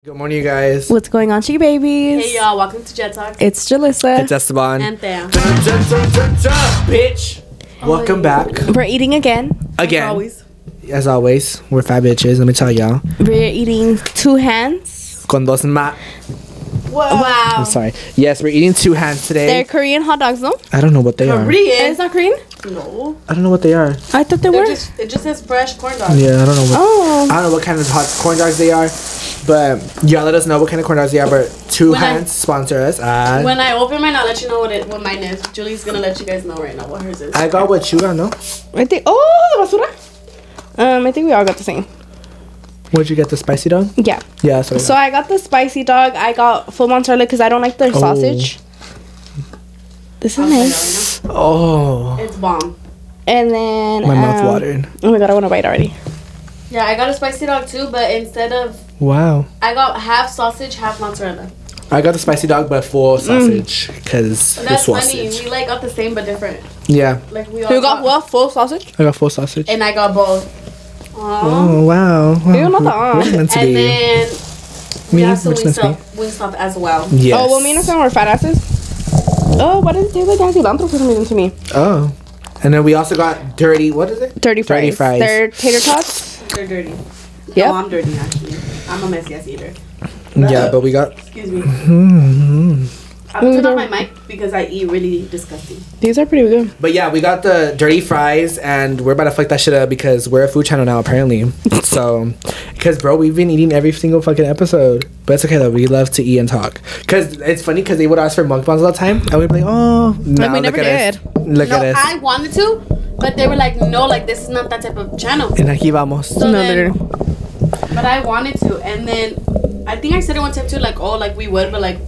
Good morning, you guys. What's going on, chicky babies? Hey y'all, welcome to Jet Talk. It's Jalissa. It's Esteban. And Thea. Bitch. Welcome back. We're eating again. Again. As always, we're fat bitches. Let me tell y'all. We're eating two hands. Con dos ma. Wow. I'm sorry. Yes, we're eating two hands today. They're Korean hot dogs, no? I don't know what they are. Korean? It's not Korean? No. I don't know what they are. I thought they were. It just says fresh corn dogs. Yeah, I don't know what. Oh. I don't know what kind of hot corn dogs they are. But yeah, let us know what kind of corn dogs they are. But two hands sponsor us. When I open mine, I'll let you know what mine is. Julie's gonna let you guys know right now what hers is. I got what you got, no? I think. Oh, the basura. I think we all got the same. What'd you get? The spicy dog? Yeah. Yeah, that's what I got. So I got the spicy dog. I got full mozzarella because I don't like their sausage. This is nice. Oh. It's bomb. And then My mouth watered. Oh my god, I want to bite already. Yeah, I got a spicy dog too, but instead of Wow. I got half sausage, half mozzarella. I got the spicy dog, but full sausage because the That's sausage. funny. We like got the same but different. Yeah. Like we all You got what? Full sausage? I got full sausage. And I got both. Aww. Oh wow. You not the We're meant to And be. then we Me? have some Which meant to be? Wingstop as well. Yes. Oh, well, me and Sam were fat asses. Oh, why does it taste like cilantro for some reason to me? Oh. And then we also got dirty. What is it? Dirty fries. Dirty fries. They're tater tots. They're dirty. Yep. No, I'm dirty actually. I'm a messy ass eater. Yeah, but we got. Excuse me. Mm-hmm. I'm turning off my mic because I eat really disgusting. These are pretty good. But yeah, we got the dirty fries, and we're about to fuck that shit up because we're a food channel now, apparently. So, because bro, we've been eating every single fucking episode, but it's okay though. We love to eat and talk. Cause it's funny because they would ask for mukbangs all the time, and we'd be like, oh, now we look never at did. us. Look at us. I wanted to, but they were like, no, like this is not that type of channel. And aquí vamos. So No, then, literally. but I wanted to, and then I think I said it one time too, like, oh, like we would, but like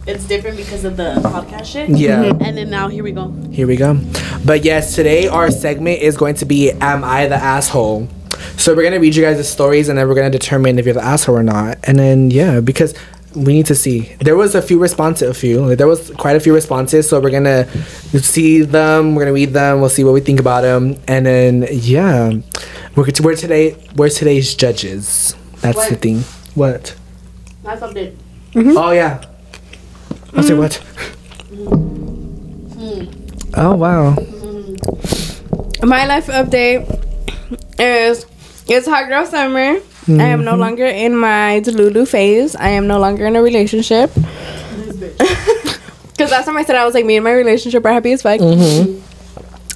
it's different because of the podcast shit. Yeah. And then now here we go. Here we go. But yes, today our segment is going to be Am I the Asshole? So we're going to read you guys the stories and then we're going to determine if you're the asshole or not. And then, yeah, because we need to see. There was there was quite a few responses. So we're going to see them. We're going to read them. We'll see what we think about them. And then, yeah, we're today's judges. That's What? the thing. What? That's update. Oh, yeah. I'll say what? Oh, wow. My life update is it's hot girl summer. I am no longer in my Delulu phase. I am no longer in a relationship. Because last time I said I was like, me and my relationship are happy as fuck.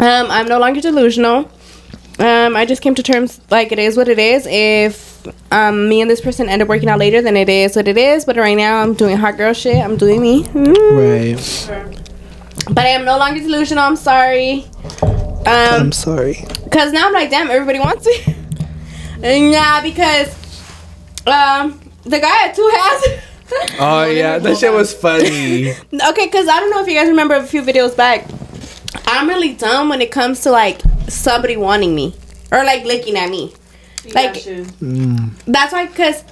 I'm no longer delusional. I just came to terms like it is what it is. If me and this person end up working out later, then it is what it is. But right now I'm doing hot girl shit. I'm doing me. Right. But I am no longer delusional. I'm sorry. I'm sorry. Cause now I'm like, damn, everybody wants me. Yeah, because the guy had two hands. Oh, yeah. That shit was funny. Okay, cause I don't know if you guys remember a few videos back. I'm really dumb when it comes to like somebody wanting me or like looking at me. Like that's why, cause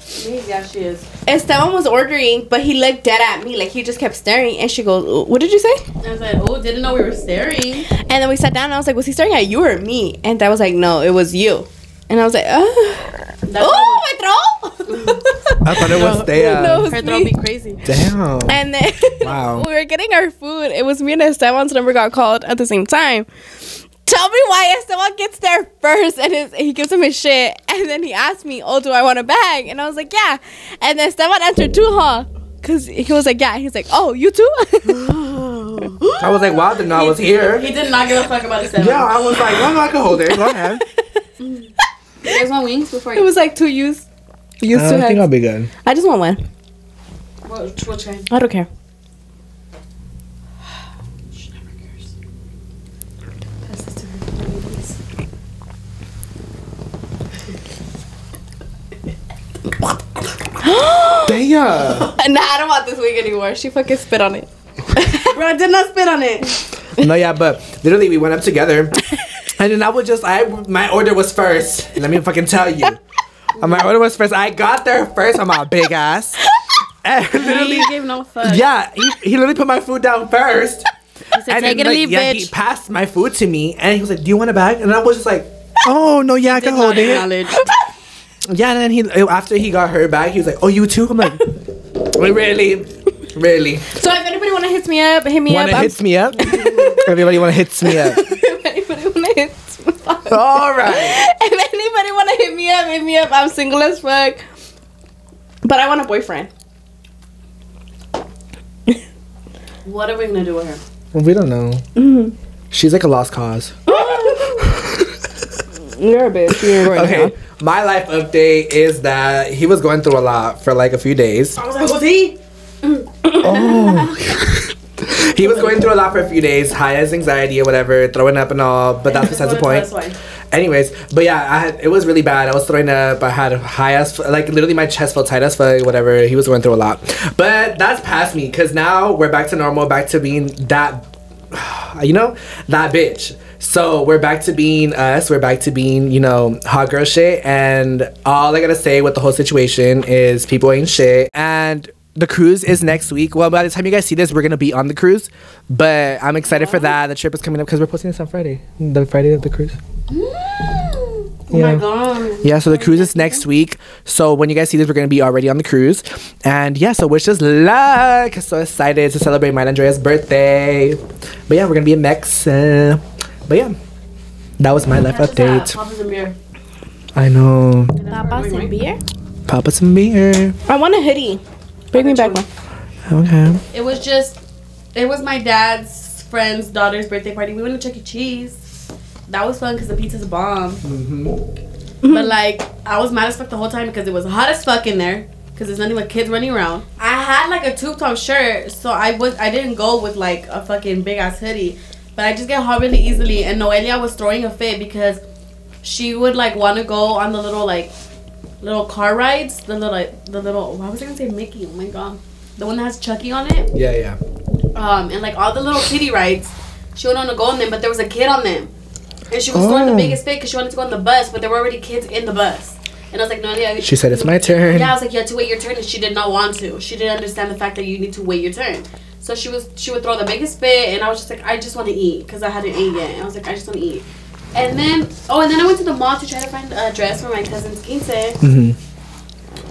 Yeah, she is. Esteban was ordering, but he looked dead at me, like he just kept staring. And she goes, "What did you say?" I was like, oh, didn't know we were staring. And then we sat down. And I was like, "Was he staring at you or me?" And that was like, "No, it was you." And I was like, "Oh, my throat!" I thought it was Thea. No, it was Her me. throat be crazy. Damn. And then Wow. we were getting our food. It was me and Esteban's number got called at the same time. Tell me why Esteban gets there first and he gives him his shit. And then he asked me, oh, do I want a bag? And I was like, yeah. And then Esteban answered too, huh? Because he was like, yeah. He's like, oh, you too? I was like, wow, didn't know I was here. He did not give a fuck about his Yeah, I was like, well, I can hold it. Go ahead. You guys want wings before It you? was like two used to I think I'll heads. be good. I just want one. Which kind? I don't care. She never cares. Pass this to her, please. Damn. Nah, I don't want this wig anymore. She fucking spit on it. Bro, I did not spit on it. No, yeah, but literally we went up together. And then my order was first. Let me fucking tell you. My order was first. I got there first on my big ass. And literally, You gave no fuck. yeah, he literally put my food down first. He said, take it or leave, yeah, bitch. he passed my food to me, and he was like, "Do you want a bag?" And I was just like, "Oh no, yeah, I can hold it." Yeah, and then after he got her back, he was like, "Oh, you too?" I'm like, really? So if anybody wanna hit me up, hit me up. Hits me up? Everybody wanna hits me up? If anybody wanna hit me up. All right. If anybody wanna hit me up. I'm single as fuck, but I want a boyfriend. What are we gonna do with her? Well, we don't know. She's like a lost cause. You're a bitch. You're going Okay, my life update is that he was going through a lot for like a few days. I was like, who's he? Oh. He was going through a lot for a few days, high as anxiety or whatever, throwing up and all, but that's besides the point. Anyways, but yeah, it was really bad. I was throwing up. I had high as, like literally my chest felt tight as fuck, whatever. He was going through a lot. But that's past me, because now we're back to normal, back to being that, that bitch. So we're back to being us. We're back to being, hot girl shit. And all I gotta say with the whole situation is people ain't shit. And the cruise is next week. Well, by the time you guys see this, we're gonna be on the cruise. But I'm excited for that. The trip is coming up because we're posting this on Friday. The Friday of the cruise. Oh my god. Yeah, so the cruise is next week. So when you guys see this, we're gonna be already on the cruise. And yeah, so wish us luck. So excited to celebrate mine and Andrea's birthday. But yeah, we're gonna be in Mex. But yeah, that was my life update. Papa's and beer. I know. Papa's and beer? Papa's and beer. I want a hoodie. Bring me back one. Okay. It was my dad's friend's daughter's birthday party. We went to Chuck E. Cheese. That was fun because the pizza's a bomb. But like, I was mad as fuck the whole time because it was hot as fuck in there. Because there's nothing but kids running around. I had like a tube top shirt, so I didn't go with like a fucking big ass hoodie. But I just get hot really easily. And Noelia was throwing a fit because she would like want to go on the little car rides. The little, why was I gonna say Mickey? Oh my god. The one that has Chucky on it. Yeah. And like all the little kiddie rides. She would want to go on them, but there was a kid on them. And she was throwing the biggest fit because she wanted to go on the bus, but there were already kids in the bus. And I was like, Noelia. She said, it's my turn. Yeah, I was like, you had to wait your turn. And she did not want to. She didn't understand the fact that you need to wait your turn. So she would throw the biggest fit, and I was just like, I just want to eat because I hadn't ate yet. And I was like, I just want to eat. And then I went to the mall to try to find a dress for my cousin's quince.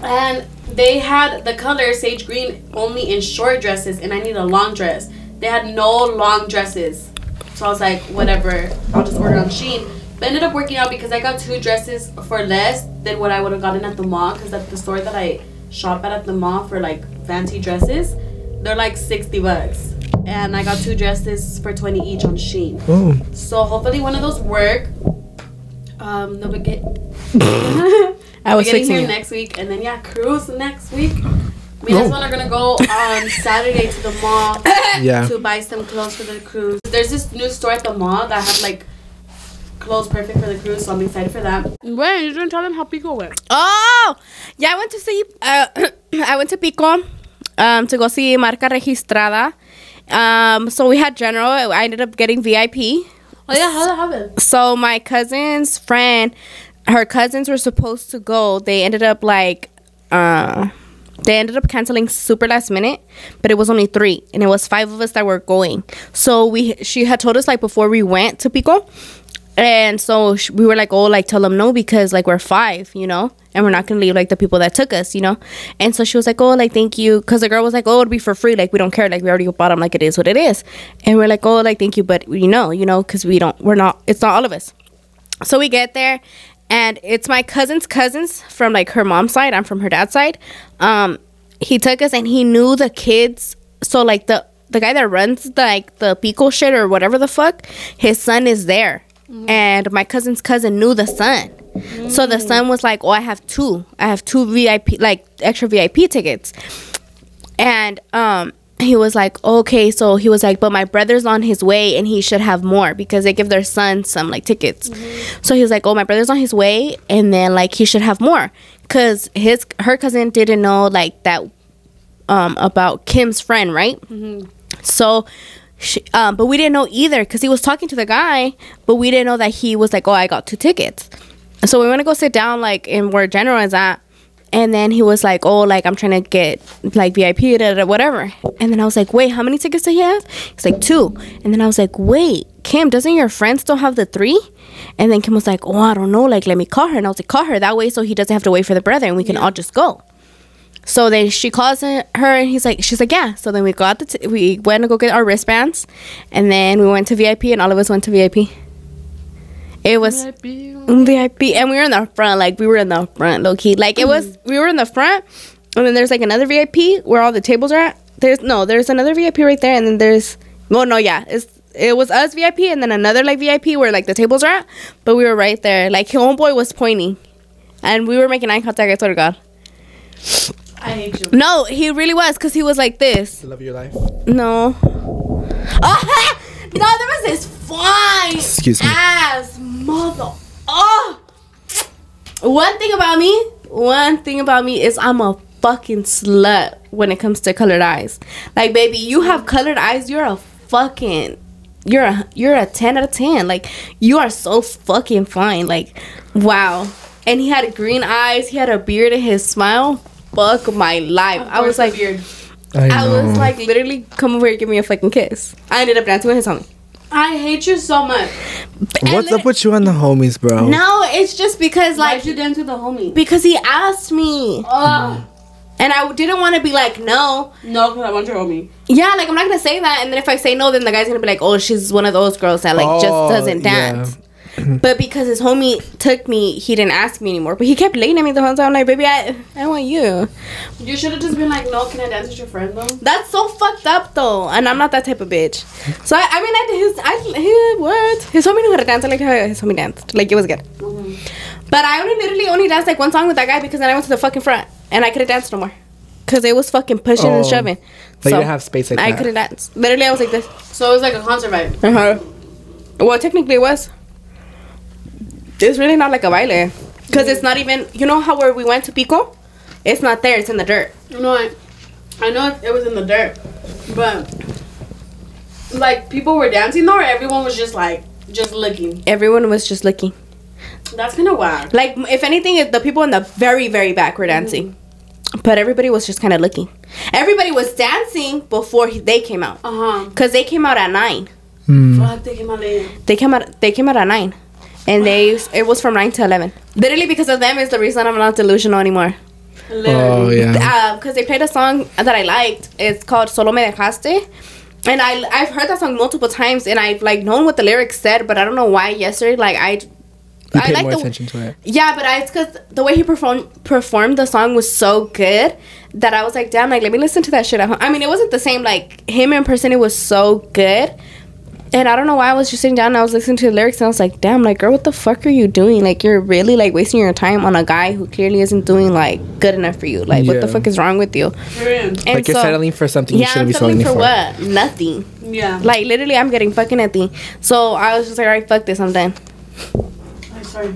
And they had the color sage green only in short dresses, and I need a long dress. They had no long dresses. So I was like, whatever, I'll just order on Shein. But ended up working out because I got 2 dresses for less than what I would have gotten at the mall. Because at the store that I shop at the mall for like fancy dresses, they're like $60. And I got 2 dresses for $20 each on Shein. Oh. So hopefully one of those work. They'll be get. I was getting fixing here it. next week, and then cruise next week. Me and husband are gonna go on Saturday to the mall to buy some clothes for the cruise. There's this new store at the mall that have like clothes perfect for the cruise, so I'm excited for that. Wait, you didn't tell them how Pico went. Oh, yeah, I went to see. I went to Pico to go see Marca Registrada. So we had general. I ended up getting VIP. Oh yeah, how that happen? So my cousin's friend, her cousins were supposed to go. They ended up canceling super last minute, but it was only 3, and it was 5 of us that were going. So she had told us like before we went to Pico, and so we were like, oh, like tell them no because like we're 5, and we're not gonna leave like the people that took us, And so she was like, oh, like thank you, because the girl was like, oh, it'd be for free, like we don't care, like we already bought them, like it is what it is. And we're like, oh, like thank you, but because it's not all of us. So we get there. And it's my cousins from like her mom's side. I'm from her dad's side. He took us and he knew the kids. So like the guy that runs the Pico shit or whatever the fuck, his son is there. And my cousin's cousin knew the son. So the son was like, oh, I have two VIP, like extra VIP tickets. And he was like, okay, so he was like, but my brother's on his way and he should have more because they give their son some like tickets. So he was like, oh, my brother's on his way and then like he should have more because her cousin didn't know like that about Kim's friend, right? So but we didn't know either because he was talking to the guy, but we didn't know that he was like, oh, I got 2 tickets. So we want to go sit down like in where General is at. And then he was like, oh, like, I'm trying to get, like, VIP, whatever. And then I was like, wait, how many tickets do he have? He's like, 2. And then I was like, wait, Kim, doesn't your friend still have the 3? And then Kim was like, oh, I don't know, like, let me call her. And I was like, call her that way so he doesn't have to wait for the brother and we can all just go. So then she calls her and she's like, yeah. So then we got we went to go get our wristbands, and then we went to VIP, and all of us went to VIP. It was VIP, and we were in the front, like we were in the front, low key. Like it was, we were in the front, and then there's like another VIP where all the tables are at. There's another VIP right there, and then it was us VIP, and then another like VIP where like the tables are at. But we were right there. Like homeboy was pointing, and we were making eye contact. I swear to God. I hate you. No, he really was, because he was like this. The love of your life. No. Oh, no, there was this fine ass mother. Oh. One thing about me is I'm a fucking slut when it comes to colored eyes. Like, baby, you have colored eyes, you're a 10 out of 10. Like, you are so fucking fine. Like, wow. And he had green eyes, he had a beard, and his smile, fuck my life. I was like, literally, come over here, give me a fucking kiss. I ended up dancing with his homie. I hate you so much. What's up with you and the homies, bro? No, it's just because, like, why'd you dance with the homie? Because he asked me. And I didn't want to be like, no. No, because I want your homie. Yeah, like, I'm not going to say that. And then if I say no, then the guy's going to be like, oh, she's one of those girls that, like, just doesn't dance. Yeah. But because his homie took me, he didn't ask me anymore. But he kept looking at me the whole time. I'm like, baby, I want you. You should have just been like, no, can I dance with your friend, though? That's so fucked up, though. And I'm not that type of bitch. So, his homie knew how to dance. I like how his homie danced. Like, it was good. But I literally danced, like, one song with that guy because then I went to the fucking front. And I couldn't dance no more. Because it was fucking pushing and shoving. Like, you didn't have space like that. I couldn't dance. Literally, I was like this. So, it was like a concert vibe. Well, technically, it was. It's really not like a baile. Because it's not even... You know how where we went to Pico? It's not there. It's in the dirt. No, I know it was in the dirt. But... Like, people were dancing though, or everyone was just like... Just looking? Everyone was just looking. That's kind of wild. Like, if anything, the people in the very, very back were dancing. But everybody was just kind of looking. Everybody was dancing before they came out. Because they came out at 9. Fuck, they came out later. They came out at 9. And it was from 9 to 11. Literally, because of them is the reason I'm not delusional anymore. Literally. Oh, yeah. Because they played a song that I liked. It's called Solo Me Dejaste. And I've heard that song multiple times. And I've, like, known what the lyrics said. But I don't know why yesterday, like, I paid like more attention to it. Yeah, but it's because the way he performed the song was so good that I was like, damn, like, let me listen to that shit at home. I mean, it wasn't the same, like, him in person, it was so good. And I don't know why I was just sitting down and I was listening to the lyrics and I was like, damn, like, girl, what the fuck are you doing? Like, you're really, like, wasting your time on a guy who clearly isn't doing, like, good enough for you. Like, what the fuck is wrong with you? And like, you're settling for something you shouldn't be settling for. What? Nothing. Yeah. Like, literally, I'm getting fucking nothing. So I was just like, all right, fuck this, I'm done.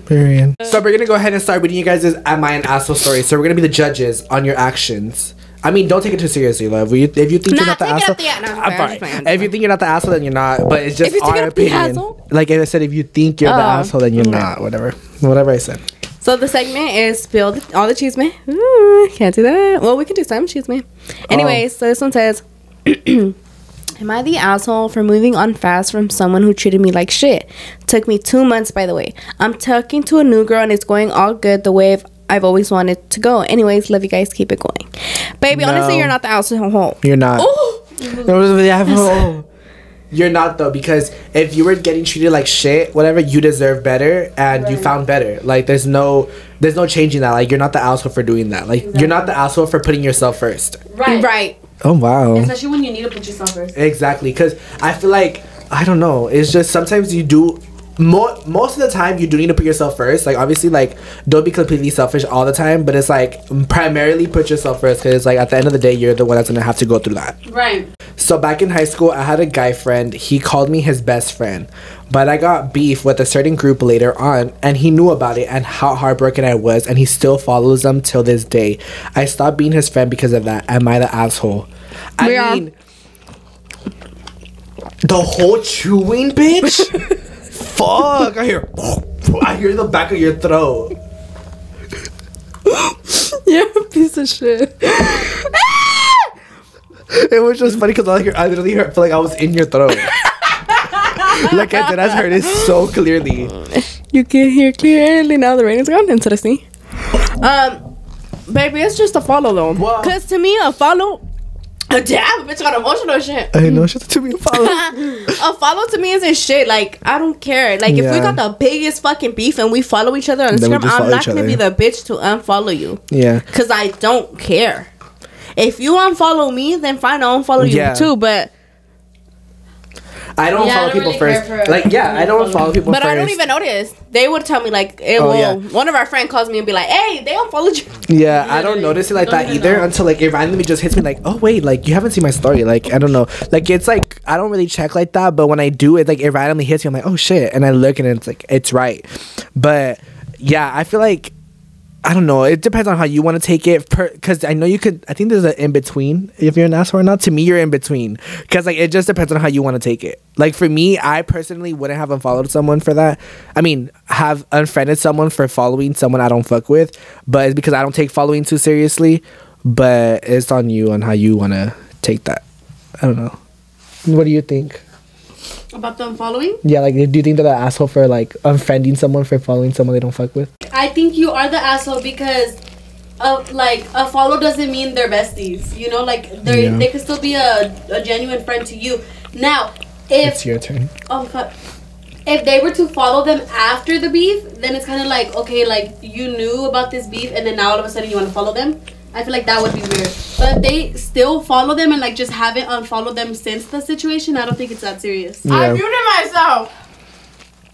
Period. So we're gonna go ahead and start reading you guys' Am I an Asshole story. So we're gonna be the judges on your actions. I mean, don't take it too seriously, love. If you think you're not the asshole, I'm fine. If you think you're not the asshole, then you're not. But it's just our opinion. Like I said, if you think you're the asshole, then you're not. Whatever I said. So the segment is spill all the chisme. Ooh, can't do that. Well, we can do some chisme. Anyways, so this one says, am I the asshole for moving on fast from someone who treated me like shit? Took me 2 months, by the way. I'm talking to a new girl and it's going all good the way I've always wanted to go. Anyways, love you guys. Keep it going. Baby, honestly, you're not the asshole. You're not. You're not, though, because if you were getting treated like shit, whatever, you deserve better and you found better. Like, there's no changing that. Like, you're not the asshole for doing that. Like, you're not the asshole for putting yourself first. Right. Oh, wow. Especially when you need to put yourself first. Exactly, because I feel like, I don't know, it's just sometimes you do... Most of the time you do need to put yourself first. Like, obviously, like, don't be completely selfish all the time, but it's like primarily put yourself first, because like at the end of the day you're the one that's gonna have to go through that. Right. So back in high school, I had a guy friend. He called me his best friend, but I got beef with a certain group later on, and he knew about it and how heartbroken I was, and he still follows them till this day. I stopped being his friend because of that. Am I the asshole? I mean, the whole chewing, bitch. Fuck! I hear the back of your throat. You're a piece of shit. It was just funny because I literally felt like I was in your throat. Like I did, I heard it so clearly. You can hear clearly now. The rain is gone. Interesting. Baby, it's just a follow though. Wow. Cause to me, a follow. Damn, bitch got emotional shit. I know shit to me a follow. A follow to me isn't shit. Like, I don't care. Like, if we got the biggest fucking beef and we follow each other on Then we Instagram, just I'm follow not each gonna other. be the bitch to unfollow you. Yeah. Cause I don't care. If you unfollow me, then fine, I'll unfollow you too. But I don't follow people first. Like, I don't follow people first. But I don't even notice. They would tell me like, one of our friends calls me and be like, "Hey, they unfollowed you." Yeah, I don't notice it like that either until like it randomly just hits me like, "Oh wait, like you haven't seen my story." Like, I don't know. Like, it's like I don't really check like that, but when I do, it like it randomly hits me. I'm like, "Oh shit," and I look and it's like it's right. But yeah, I feel like I don't know. It depends on how you want to take it. Because I know you could. I think there's an in between if you're an asshole or not. To me, you're in between. Because like it just depends on how you want to take it. Like for me, I personally wouldn't have unfollowed someone for that. I mean, have unfriended someone for following someone I don't fuck with. But it's because I don't take following too seriously. But it's on you on how you want to take that. I don't know. What do you think? About the unfollowing? Yeah, like do you think they're the asshole for like unfriending someone for following someone they don't fuck with? I think you are the asshole because like a follow doesn't mean they're besties. You know, like they could still be a genuine friend to you. Now, if it's your turn. Oh fuck. If they were to follow them after the beef, then it's kind of like, okay, like you knew about this beef and then now all of a sudden you want to follow them. I feel like that would be weird. But if they still follow them and like just haven't unfollowed them since the situation, I don't think it's that serious. Yeah. I muted myself.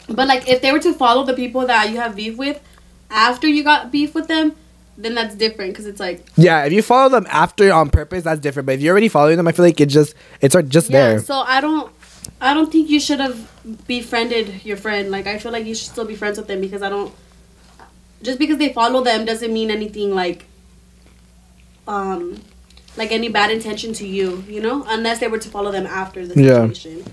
But like if they were to follow the people that you have beef with after you got beef with them, then that's different because it's like if you follow them after on purpose, that's different. But if you're already following them, I feel like it's just there. So I don't think you should have befriended your friend. Like I feel like you should still be friends with them because just because they follow them doesn't mean anything like any bad intention to you, you know, unless they were to follow them after the situation.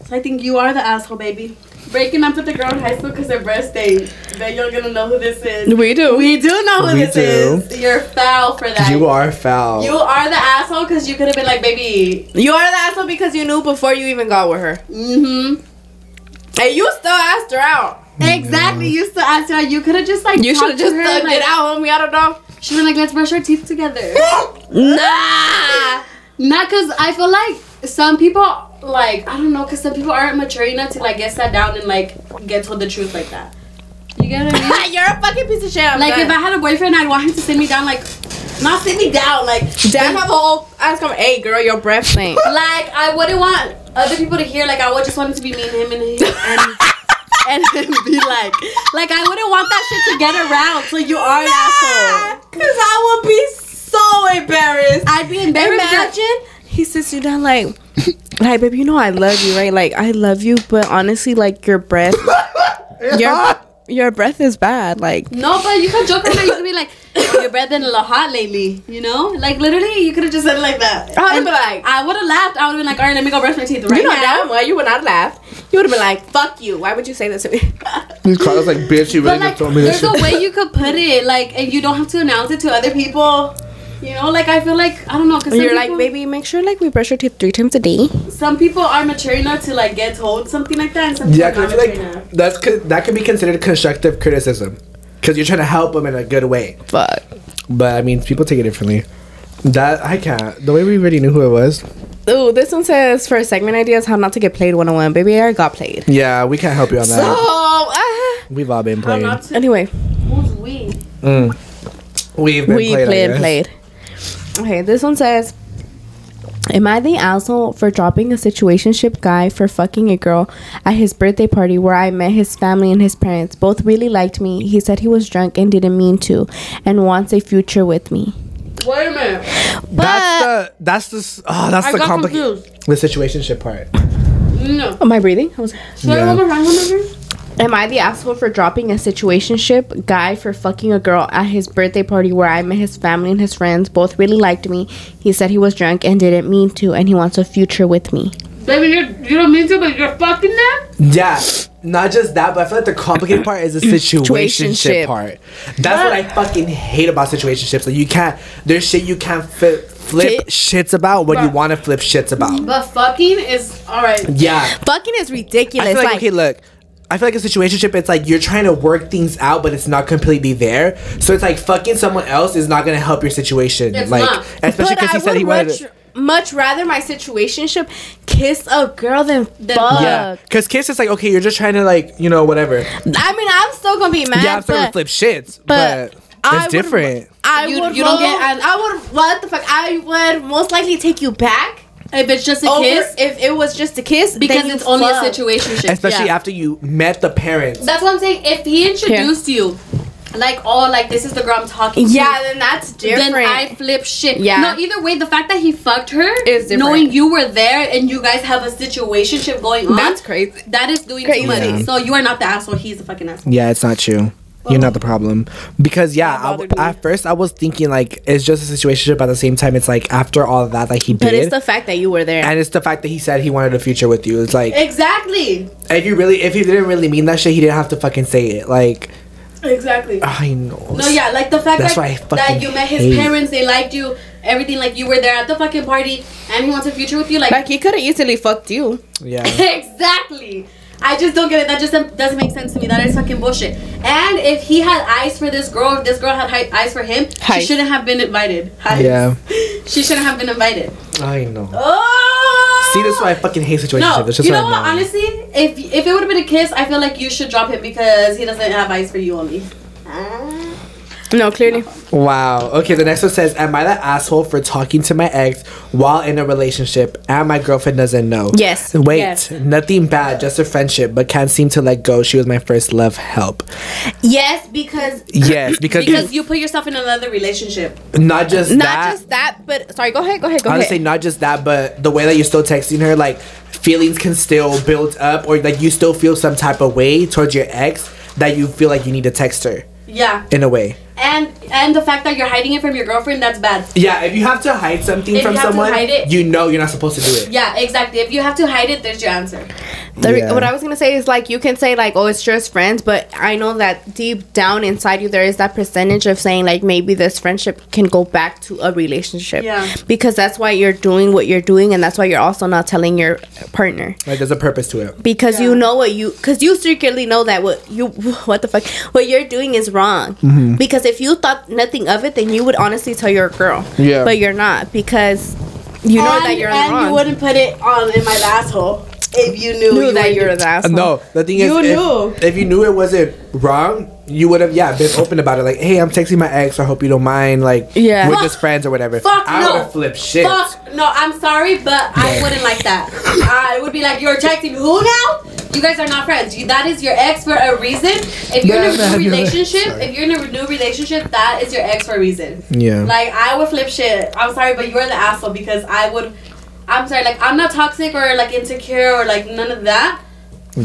So I think you are the asshole, baby. Breaking up with the girl in high school because their breast stank. Bet you're gonna know who this is. We do. We do know who this is. You're foul for that. You are foul. You are the asshole because you could have been like, baby. You are the asshole because you knew before you even got with her. Mm-hmm. And you still asked her out. Exactly. You still asked her out. You could have just like You should have just thugged thugged it out, homie. I don't know. She was like, let's brush our teeth together. Nah. Not because I feel like some people, like, I don't know, because some people aren't mature enough to, like, get sat down and, like, get told the truth like that. You get what I mean? You're a fucking piece of shit. I'm like, done. if I had a boyfriend, I'd want him to sit me down, like, not sit me down, like. Damn, have a whole ask him, hey, girl, your breath stink. Like, I wouldn't want other people to hear, like, I would just want it to be me and him and be like, I wouldn't want that shit to get around, so you are an asshole. Because I would be so embarrassed. I'd be embarrassed. Imagine he sits you down like, baby, you know I love you, right? Like, I love you, but honestly, like, your breath, your breath is bad. Like, no, but you could joke around. You could be like, oh, your breath been a little hot lately, you know? Like, literally, you could have just said it like that. I would have been like, I would have laughed. I would have been like, all right, let me go brush my teeth right you know now. damn well you would not laugh. You would have been like, fuck you. Why would you say this to me? Carla's like, bitch, you really But, like, just told me this there's shit. a way you could put it, like, and you don't have to announce it to other people. You know, like, I feel like, I don't know, because You're like, baby, make sure, like, we brush our teeth 3 times a day. some people are mature enough to, like, get told something like that, and some Yeah, people because are I not feel mature like enough. that could be considered constructive criticism. Because you're trying to help them in a good way. Fuck. But, I mean, people take it differently. That, I can't. The way we already knew who it was. Ooh, this one says, for segment ideas, how not to get played 101. Baby, I got played. Yeah, we can't help you on that. So, We've all been How played. not to- anyway. Who's we? We've been We played. played. Okay, this one says, am I the asshole for dropping a situationship guy for fucking a girl at his birthday party where I met his family and his parents? Both really liked me. He said he was drunk and didn't mean to and wants a future with me. Wait a minute. That's the complicated, the situationship part. No. Am I breathing? Should I one more time? Am I the asshole for dropping a situationship guy for fucking a girl at his birthday party where I met his family and his friends? Both really liked me. He said he was drunk and didn't mean to, and he wants a future with me. Baby, you don't mean to, but you're fucking them? Yeah, not just that, but I feel like the complicated part is the situationship part. That's what I fucking hate about situationships. Like, you can't, there's shit you can't flip shits about when you want to flip shits about. But fucking is alright. Yeah. Fucking is ridiculous. I feel like, okay, look, I feel like a situationship, it's like you're trying to work things out, but it's not completely there. So it's like fucking someone else is not gonna help your situation. It's like, not. especially because he said he wanted. Much rather my situationship kiss a girl than fuck. Yeah, because kiss is like, okay, you're just trying to like, you know, whatever. I mean, I'm still gonna be mad. Yeah, I'm still gonna flip shits, but it's different. You don't get. I would. What the fuck? I would most likely take you back. If it's just a kiss, if it was just a kiss, because it's only a situationship, especially after you met the parents. That's what I'm saying. If he introduced you, like, oh, like this is the girl I'm talking to, then that's different. Then I flip shit. Yeah. No, either way, the fact that he fucked her is different. Knowing you were there and you guys have a situationship going on. That's crazy. That is doing Crazy. too much. Yeah. So you are not the asshole. He's the fucking asshole. Yeah, it's not you. You're not the problem. Because at first I was thinking like it's just a situationship, but at the same time it's like after all of that he did. But it's the fact that you were there. And it's the fact that he said he wanted a future with you. It's like, exactly. If he didn't really mean that shit, he didn't have to fucking say it. Like, exactly. I know. No, yeah, like the fact that you met his parents, they liked you, everything, like you were there at the fucking party, and he wants a future with you, like he could have easily fucked you. Yeah. Exactly. I just don't get it. That just doesn't make sense to me. That is fucking bullshit. And if he had eyes for this girl, if this girl had eyes for him, she shouldn't have been invited. Yeah. She shouldn't have been invited. I know. Oh! See, this is why I fucking hate situationships. No, just you know what? Honestly, if it would have been a kiss, I feel like you should drop him because he doesn't have eyes for you only. No, clearly. Wow. Okay, the next one says, am I the asshole for talking to my ex while in a relationship and my girlfriend doesn't know? Yes. Wait, Yes. nothing bad, just a friendship, but can't seem to let go. She was my first love. Help. Yes, because because you put yourself in another relationship. not just Not that, but sorry, go ahead. I would say not just that, but the way that you're still texting her, like feelings can still build up, or like you still feel some type of way towards your ex that you feel like you need to text her. Yeah. In a way. And the fact that you're hiding it from your girlfriend, that's bad. Yeah, if you have to hide something from someone, you know you're not supposed to do it. Yeah, exactly. If you have to hide it, there's your answer. What I was gonna say is like you can say like, oh, it's just friends, but I know that deep down inside you there is that percentage of saying like maybe this friendship can go back to a relationship. Yeah. Because that's why you're doing what you're doing, and that's why you're also not telling your partner. Like there's a purpose to it. Because you know because you secretly know that what you're doing is wrong. Mm-hmm. Because if you thought nothing of it, then you would honestly tell your girl. Yeah. But you're not, because you know that you're wrong. And you wouldn't put it on in my asshole if you knew that you're the asshole. No, the thing is, if you knew it wasn't wrong, you would have been open about it. Like, hey, I'm texting my ex. I hope you don't mind. Like, we're just friends or whatever. I would have flipped shit. No, I'm sorry, but I wouldn't like that. I would be like, you're texting who now? You guys are not friends. That is your ex for a reason. If you're in a new relationship, that is your ex for a reason. Yeah. Like, I would flip shit. I'm sorry, but you're the asshole because I'm sorry, like, I'm not toxic or like insecure or like none of that. I'm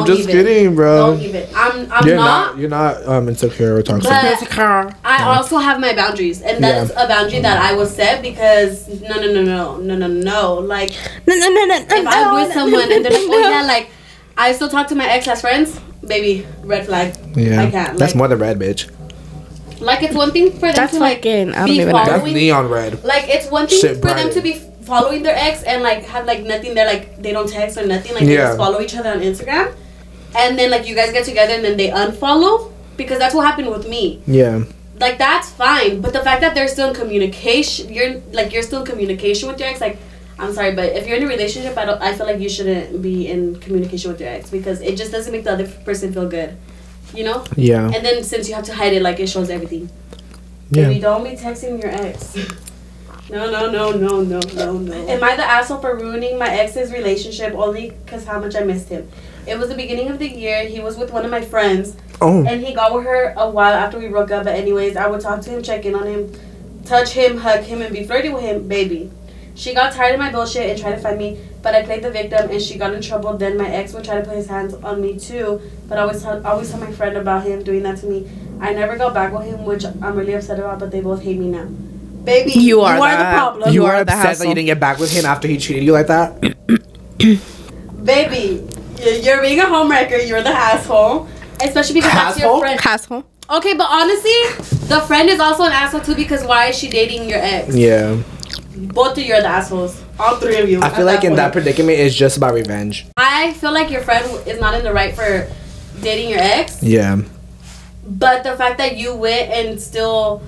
just kidding, bro. Don't even. You're not insecure or toxic. But I also have my boundaries, and that is a boundary that I will set because no. Like, if I'm with someone and they're like, oh yeah, like I still talk to my ex as friends, baby, red flag. Yeah, I can't. That's more than red, bitch. Like, it's one thing for them to like be following. That's neon red. Like, it's one thing for them to be following their ex and like have like nothing there, like they don't text or nothing, like they just follow each other on Instagram, and then like you guys get together and then they unfollow, because that's what happened with me. Yeah, like that's fine, but the fact that they're still in communication, you're still in communication with your ex, like, I'm sorry, but if you're in a relationship, I feel like you shouldn't be in communication with your ex, because it just doesn't make the other person feel good, you know? Yeah. And then since you have to hide it, like, it shows everything. Yeah. Baby, don't be texting your ex. No. Am I the asshole for ruining my ex's relationship only because how much I missed him? It was the beginning of the year. He was with one of my friends. Oh. And he got with her a while after we broke up. But anyways, I would talk to him, check in on him, touch him, hug him, and be flirty with him. Baby. She got tired of my bullshit and tried to find me, but I played the victim and she got in trouble. Then my ex would try to put his hands on me too, but I always tell my friend about him doing that to me. I never got back with him, which I'm really upset about, but they both hate me now. Baby, you are the problem. You are upset that you didn't get back with him after he treated you like that? Baby, you're being a homewrecker. You're the asshole. Especially because that's your friend. Asshole. Okay, but honestly, the friend is also an asshole too, because why is she dating your ex? Yeah. Both of you are the assholes. All three of you. I feel like in that predicament, it's just about revenge. I feel like your friend is not in the right for dating your ex. Yeah. But the fact that you went and still...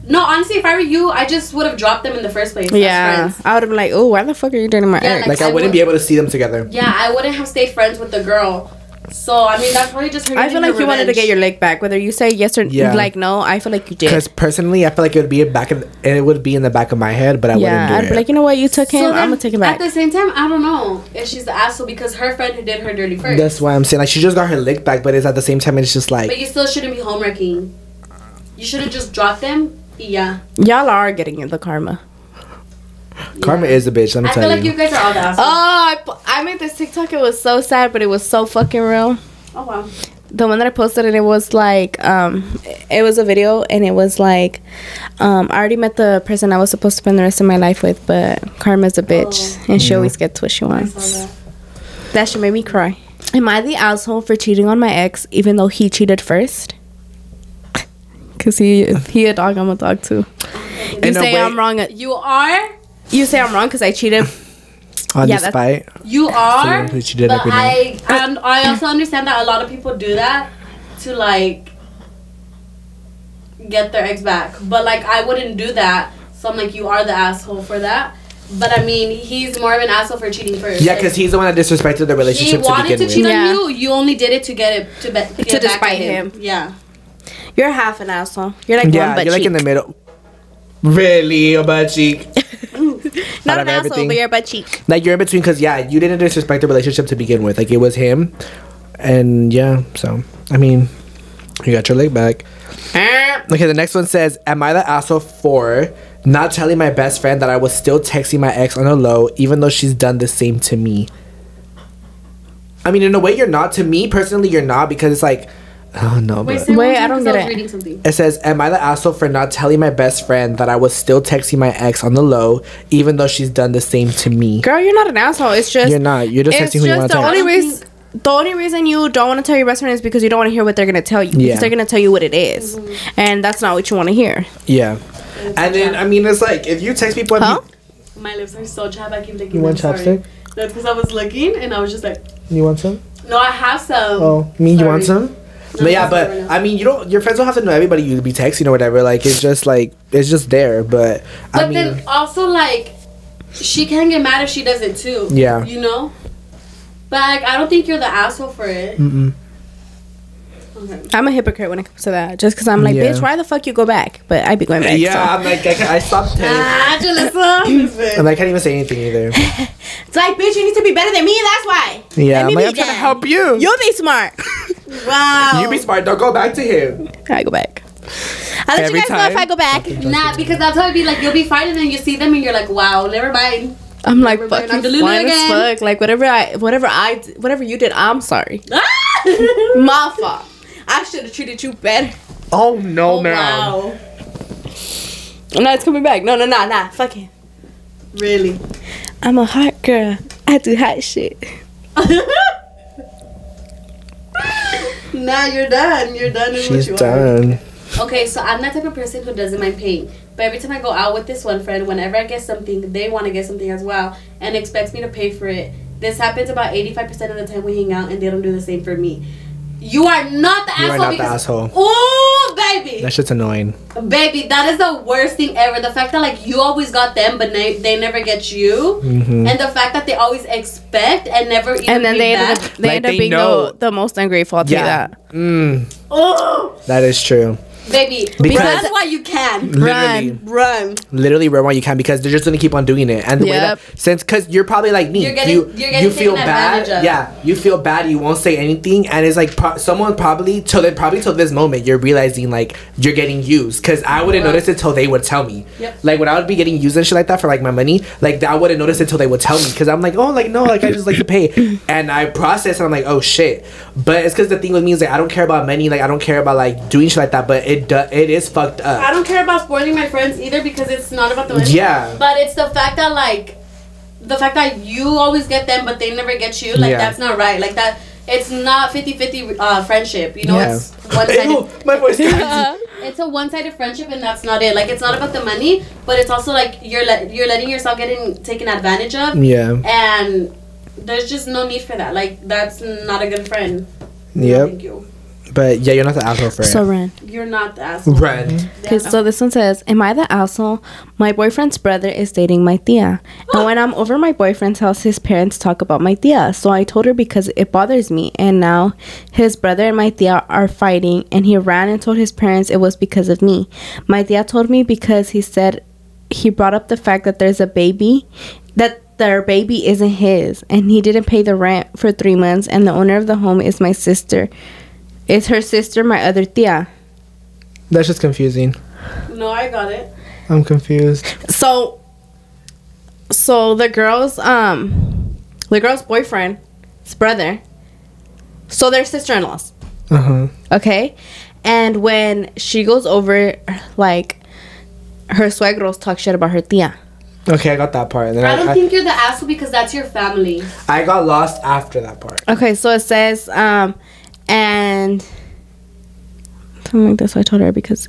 No, honestly, if I were you, I just would have dropped them in the first place. Yeah. As friends. I would have been like, oh, why the fuck are you dating my ex? Like, I wouldn't be able to see them together. Yeah, I wouldn't have stayed friends with the girl. So, I mean, that's probably just her. I feel like you wanted to get your leg back. Whether you say yes or like no, I feel like you did. Because personally, I feel like it would be in the back of my head, but I wouldn't do I'd be like, you know what, you took him, I'm gonna take him back. At the same time, I don't know if she's the asshole because her friend who did her dirty first. That's why I'm saying, like, she just got her lick back, but it's at the same time, it's just like. But you still shouldn't be home wrecking. You should have just dropped them. Yeah. Y'all are getting the karma. Karma is a bitch, let me tell you. I feel like you guys are all the assholes. Oh, I made this TikTok. It was so sad, but it was so fucking real. Oh, wow. The one that I posted, and it was like, it was a video, and it was like, I already met the person I was supposed to spend the rest of my life with, but karma's a bitch, and she always gets what she wants. That shit made me cry. Am I the asshole for cheating on my ex, even though he cheated first? Because he a dog, I'm a dog too. You say I'm wrong. You are? You say I'm wrong because I cheated. On despite. You are, who cheated but every night. I also understand that a lot of people do that to, like, get their ex back. But, like, I wouldn't do that. So I'm like, you are the asshole for that. But, I mean, he's more of an asshole for cheating first. Yeah, because he's the one that disrespected the relationship he wanted to cheat with. on you. You only did it to get it to get back at him. Yeah. You're half an asshole. You're like one butt you're like cheek. in the middle. Really, a butt cheek. Not an asshole, but you're a butt cheek. Like, you're in between because, yeah, you didn't disrespect the relationship to begin with. Like, it was him. And, yeah, so, I mean, you got your leg back. Okay, the next one says, am I the asshole for not telling my best friend that I was still texting my ex on the low, even though she's done the same to me? I mean, in a way, you're not. To me, personally, you're not, because it's like, oh, no. Wait, I don't get it. It says, am I the asshole for not telling my best friend that I was still texting my ex on the low, even though she's done the same to me? Girl, you're not an asshole. It's just... You're not. You're just texting who you want to text. The only reason you don't want to tell your best friend is because you don't want to hear what they're going to tell you. Because they're going to tell you what it is. Mm-hmm. And that's not what you want to hear. Yeah. And then, I mean, it's like, if you text people... My lips are so chapped, I keep thinking... You want chapstick? That's because I was looking, and I was just like... You want some? No, I have some. Oh, you want some? No, but yeah, but I mean, your friends don't have to know everybody you be texting or whatever. Like, it's just there. But I mean, then also, like, she can get mad if she does it too. Yeah. You know? But, like, I don't think you're the asshole for it. Mm-mm. Okay. I'm a hypocrite when it comes to that. Just because I'm like, bitch, why the fuck you go back? But I be going back. Yeah, so. I'm like, I stopped Jalissa. And I can't even say anything either. It's like, bitch, you need to be better than me. That's why. Yeah, I'm like, I'm trying to help you. You'll be smart. Wow. You be smart. Don't go back to him. I go back. I'll let you guys know if I go back. Nah, because that's how it'd be like. You'll be fine, and then you see them, and you're like, wow, never mind. I'm like, fuck, you fine as fuck. Like, whatever you did, I'm sorry. My fault. I should have treated you better. Oh, no, man. Wow. No, it's coming back. No. Fuck it. Really? I'm a hot girl. I do hot shit. Nah, you're done. You're done. She's done. Okay, so I'm that type of person who doesn't mind paying. But every time I go out with this one friend, whenever I get something, they want to get something as well and expects me to pay for it. This happens about 85% of the time we hang out, and they don't do the same for me. You are not the asshole. You are not the asshole. Ooh, baby. That shit's annoying. Baby, that is the worst thing ever. The fact that, like, you always got them, but they never get you. Mm-hmm. And the fact that they always expect and never even and then they end up being the most ungrateful. I'll tell you that. Oh. That is true. Baby, because that's why you can run. Literally run while you can, because they're just gonna keep on doing it. And the way that, because you're probably like me, you feel bad. Yeah, you feel bad. You won't say anything, and it's like someone probably till this moment you're realizing like you're getting used. Because I wouldn't notice it till they would tell me. Yep. Like when I would be getting used and shit like that for like my money, like I wouldn't notice it till they would tell me. Because I'm like, oh, like no, like I just like to pay, and I process and I'm like, oh shit. But it's because the thing with me is like I don't care about money. Like I don't care about like doing shit like that. But it is fucked up. I don't care about spoiling my friends either, because it's not about the money. Yeah. But it's the fact that like, the fact that you always get them but they never get you, like that's not right. Like that, it's not 50-50 friendship. You know, Yeah. it's one-sided. Ew, my voice cracks. It's a one-sided friendship, and that's not it. Like, it's not about the money, but it's also like you're letting yourself taken advantage of. Yeah. And there's just no need for that. Like, that's not a good friend. No, Yep. thank you. But yeah, you're not the asshole for it. So Ren. You're not the asshole. Ren. Okay, so this one says, am I the asshole? My boyfriend's brother is dating my tia. And when I'm over my boyfriend's house, his parents talk about my tia. So I told her because it bothers me. And now his brother and my tia are fighting. And he ran and told his parents it was because of me. My tia told me because he said he brought up the fact that there's a baby, that their baby isn't his. And he didn't pay the rent for 3 months. And the owner of the home is my sister. It's her sister, my other tia. That's just confusing. No, I got it. I'm confused. So the girl's boyfriend, his brother, so they're sister-in-laws. Okay, and when she goes over, like, her suegros talk shit about her tia. Okay, I got that part. And then I don't think you're the asshole because that's your family. I got lost after that part. Okay, so it says and something like this. I told her because.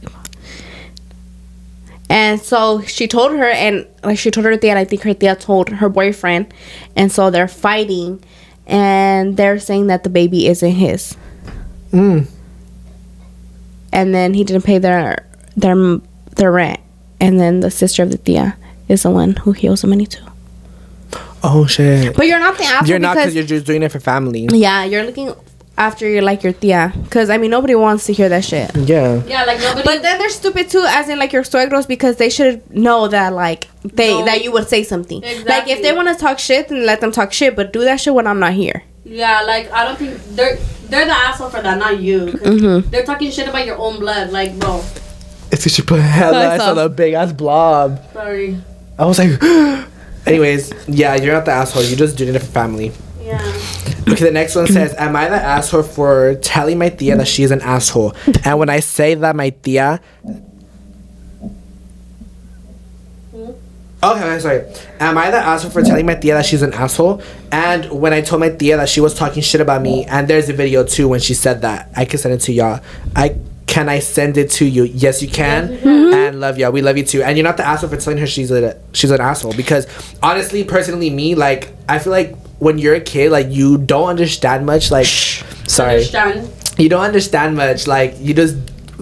And so she told her, and like she told her tia, and I think her tia told her boyfriend, and so they're fighting, and they're saying that the baby isn't his. And then he didn't pay their rent, and then the sister of the tia is the one who he owes the money to. Oh shit! But you're not the asshole. You're not because you're just doing it for family. Yeah, you're looking after your tia, because I mean nobody wants to hear that shit. Yeah. Yeah, like nobody. But then they're stupid too, as in like your suegros, because they should know that like that you would say something. Exactly. Like if they want to talk shit, then let them talk shit, but do that shit when I'm not here. Yeah, like I don't think they're the asshole for that, not you. 'Cause they're talking shit about your own blood, like bro. It's because she put hella. I saw the big ass blob. Sorry. I was like, anyways, yeah, you're not the asshole. You're just doing it for family. Yeah. Okay, the next one says, am I the asshole for telling my tia that she's an asshole? And when I say that my tia... Okay, sorry. Am I the asshole for telling my tia that she's an asshole? And when I told my tia that she was talking shit about me, and there's a video too when she said that. I can send it to y'all. Can I send it to you? Yes, you can. And love y'all. We love you too. And you're not the asshole for telling her she's an asshole. Because honestly, personally, me, like, I feel like when you're a kid, like, you don't understand much. Like, sorry. You don't understand much. Like, you just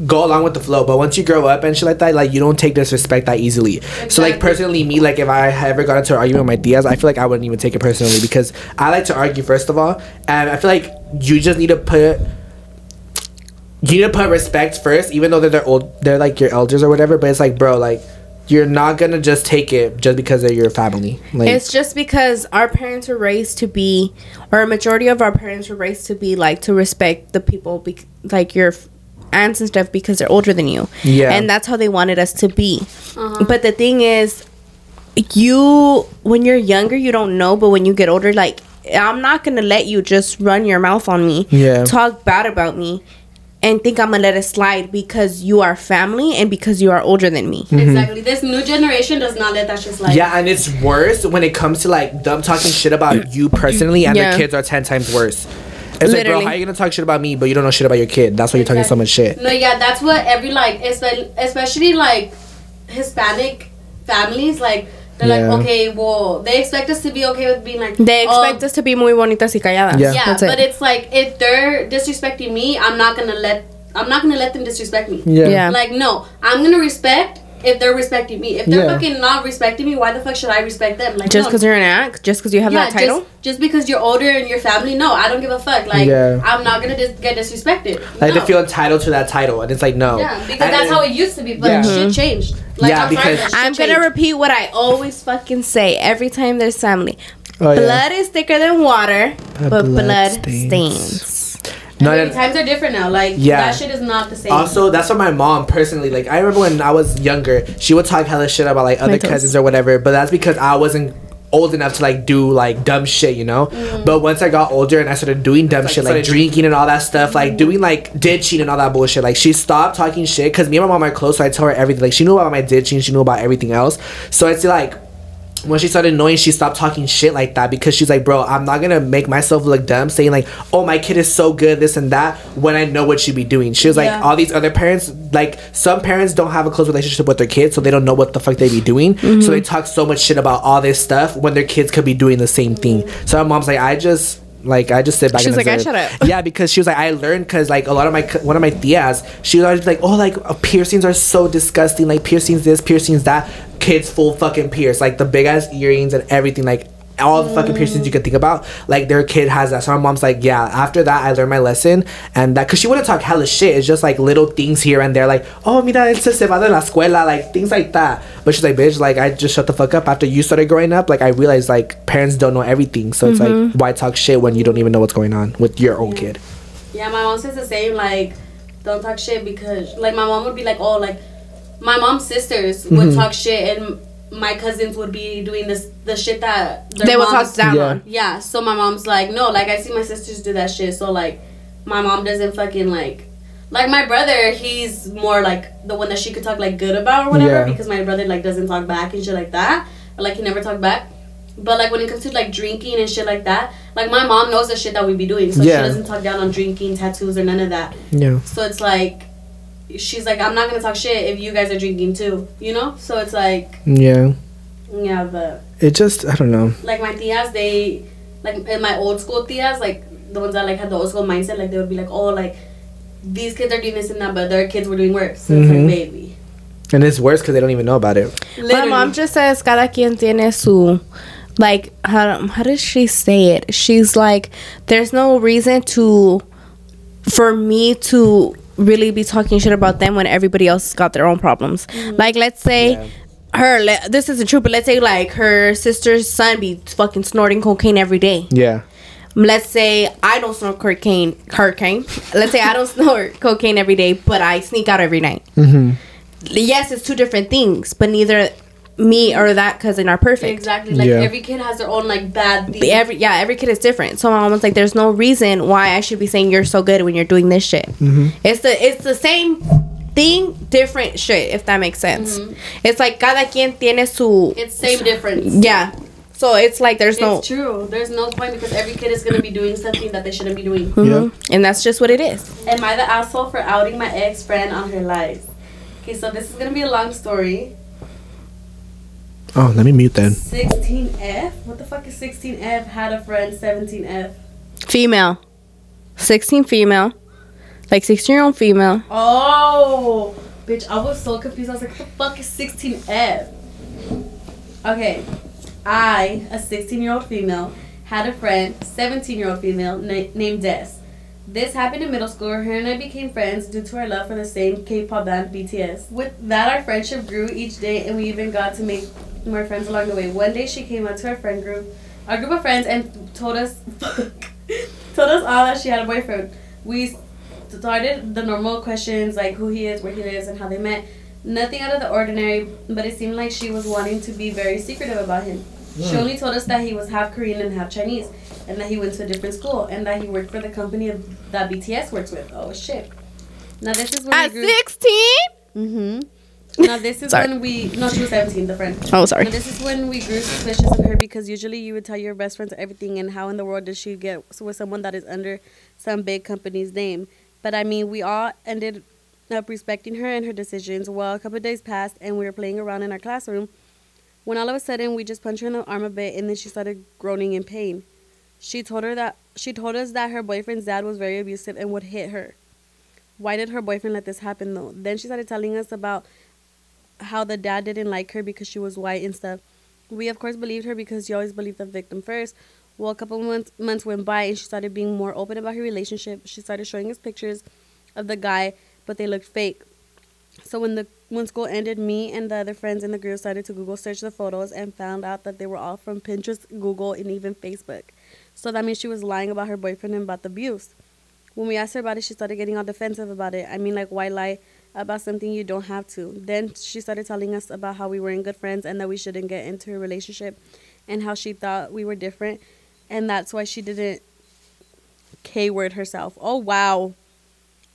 go along with the flow. But once you grow up and shit like that, like, you don't take disrespect that easily. Exactly. So, like, personally, me, like, if I ever got into an argument with my tias, I feel like I wouldn't even take it personally. Because I like to argue, first of all. And I feel like you just need to put... You need to put respect first, even though they're like your elders or whatever. But it's like, bro, like, you're not gonna just take it just because they're your family. Like, it's just because our parents were raised to be, or a majority of our parents were raised to be like to respect the people, like your aunts and stuff, because they're older than you. Yeah, and that's how they wanted us to be. But the thing is, when you're younger, you don't know, but when you get older, like, I'm not gonna let you just run your mouth on me, talk bad about me, and think I'm gonna let it slide because you are family and because you are older than me. Exactly. This new generation does not let that shit slide. Yeah, and it's worse when it comes to like them talking shit about you personally, and their kids are 10 times worse. It's like, bro, how are you gonna talk shit about me, but you don't know shit about your kid? That's why you're talking so much shit. No, yeah, that's what every, like, especially like Hispanic families, like, they're like, okay, well, they expect us to be okay with being like... They expect us to be muy bonitas y calladas. Yeah, but it's like, if they're disrespecting me, I'm not gonna let them disrespect me. Yeah. Like, no, I'm gonna respect if they're respecting me. If they're fucking not respecting me, why the fuck should I respect them? Like, just because you're an act? Just because you have that title? Just because you're older and your family? No, I don't give a fuck. Like, I'm not gonna get disrespected. Like, they feel entitled to that title, and it's like, no. Yeah, because that's how it used to be, but shit changed. Like, I'm gonna repeat what I always fucking say every time there's family. Blood is thicker than water, but blood stains. No, times are different now. Like, that shit is not the same. Also, that's what my mom personally, like, I remember when I was younger, she would talk hella shit about like other cousins or whatever, but that's because I wasn't old enough to like do like dumb shit, you know. But once I got older and I started doing dumb shit, like drinking and all that stuff, like doing like ditching and all that bullshit, like, she stopped talking shit because me and my mom are close, so I tell her everything. Like, she knew about my ditching, she knew about everything else, so it's like, when she started knowing, she stopped talking shit like that, because she's like, bro, I'm not gonna make myself look dumb saying like, oh, my kid is so good, this and that, when I know what she be doing. She was like, all these other parents, like, some parents don't have a close relationship with their kids, so they don't know what the fuck they be doing. So they talk so much shit about all this stuff when their kids could be doing the same thing. So my mom's like, I just sit back. She's and like, observe. I shut up. Yeah, because she was like, I learned, because like a lot of one of my tias, she was always like, oh, like piercings are so disgusting, like piercings this, piercings that. Kids full fucking pierce, like the big ass earrings and everything, like all the fucking piercings you could think about, like their kid has that. So my mom's like, yeah, after that I learned my lesson. And that, because she wouldn't talk hella shit, it's just like little things here and there, like, oh, mira, se va de la escuela, like things like that. But she's like, bitch, like I just shut the fuck up after you started growing up. Like I realized like parents don't know everything, so it's like, why talk shit when you don't even know what's going on with your own kid? Yeah, my mom says the same, like, don't talk shit, because like my mom would be like, oh, like my mom's sisters would talk shit, and my cousins would be doing the shit that they would talk down on. Yeah, so my mom's like, no, like I see my sisters do that shit, so like my mom doesn't fucking like my brother, he's more like the one that she could talk like good about or whatever, because my brother like doesn't talk back and shit like that, or like he never talked back. But like when it comes to like drinking and shit like that, like my mom knows the shit that we be doing, so she doesn't talk down on drinking, tattoos, or none of that. So it's like, she's like, I'm not gonna talk shit if you guys are drinking too, you know? So it's like, but it just, I don't know, like my tias, they like, in my old school tias, like the ones that like had the old school mindset, like they would be like, oh, like these kids are doing this and that, but their kids were doing worse. So it's like, baby, and it's worse because they don't even know about it. My mom just says cada quien tiene su, like, how does she say it? She's like, there's no reason for me to really be talking shit about them when everybody else got their own problems. Like, let's say this isn't true, but let's say like her sister's son be fucking snorting cocaine every day. Let's say I don't snort cocaine. Let's say I don't snort cocaine every day, but I sneak out every night. Yes, it's two different things, but neither me or that cousin are perfect. Exactly. Like every kid has their own like bad thing. Every kid is different. So my mom was like, there's no reason why I should be saying you're so good when you're doing this shit. It's the same thing, different shit, if that makes sense. It's like cada quien tiene su, it's same difference. Yeah. So it's like it's true. There's no point, because every kid is gonna be doing something that they shouldn't be doing. And that's just what it is. Am I the asshole for outing my ex friend on her lies? Okay, so this is gonna be a long story. Oh, let me mute then. 16F? What the fuck is 16F? Had a friend, 17F. Female. 16 female. Like 16-year-old female. Oh, bitch, I was so confused. I was like, what the fuck is 16F? Okay, I, a 16-year-old female, had a friend, 17-year-old female, named Des. This happened in middle school. Her and I became friends due to our love for the same K-pop band, BTS. With that, our friendship grew each day, and we even got to make more friends along the way. One day, she came up to our group of friends, and told us all that she had a boyfriend. We started the normal questions like who he is, where he lives, and how they met. Nothing out of the ordinary, but it seemed like she was wanting to be very secretive about him. She only told us that he was half Korean and half Chinese, and that he went to a different school, and that he worked for the company that BTS works with. Oh shit! Now this is when at 16. Now this is when we she was 17, the friend. Oh, sorry. Now this is when we grew suspicious of her, because usually you would tell your best friends everything, and how in the world did she get with someone that is under some big company's name? But I mean, we all ended up respecting her and her decisions. Well, a couple of days passed, and we were playing around in our classroom, when all of a sudden we just punched her in the arm a bit, and then she started groaning in pain. She told us that her boyfriend's dad was very abusive and would hit her. Why did her boyfriend let this happen though? Then she started telling us about how the dad didn't like her because she was white and stuff. We of course believed her, because you always believe the victim first. Well, a couple months went by, and she started being more open about her relationship. She started showing us pictures of the guy, but they looked fake. So when school ended, me and the other friends in the group started to Google search the photos, and found out that they were all from Pinterest, Google, and even Facebook. So that means she was lying about her boyfriend and about the abuse. When we asked her about it, she started getting all defensive about it. I mean, like, why lie about something you don't have to? Then she started telling us about how we weren't good friends, and that we shouldn't get into a relationship, and how she thought we were different, and that's why she didn't K-word herself. Oh, wow.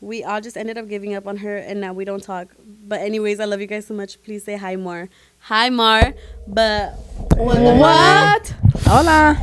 We all just ended up giving up on her, and now we don't talk. But anyways, I love you guys so much. Please say hi, Mar. Hi, Mar. But What? Hola.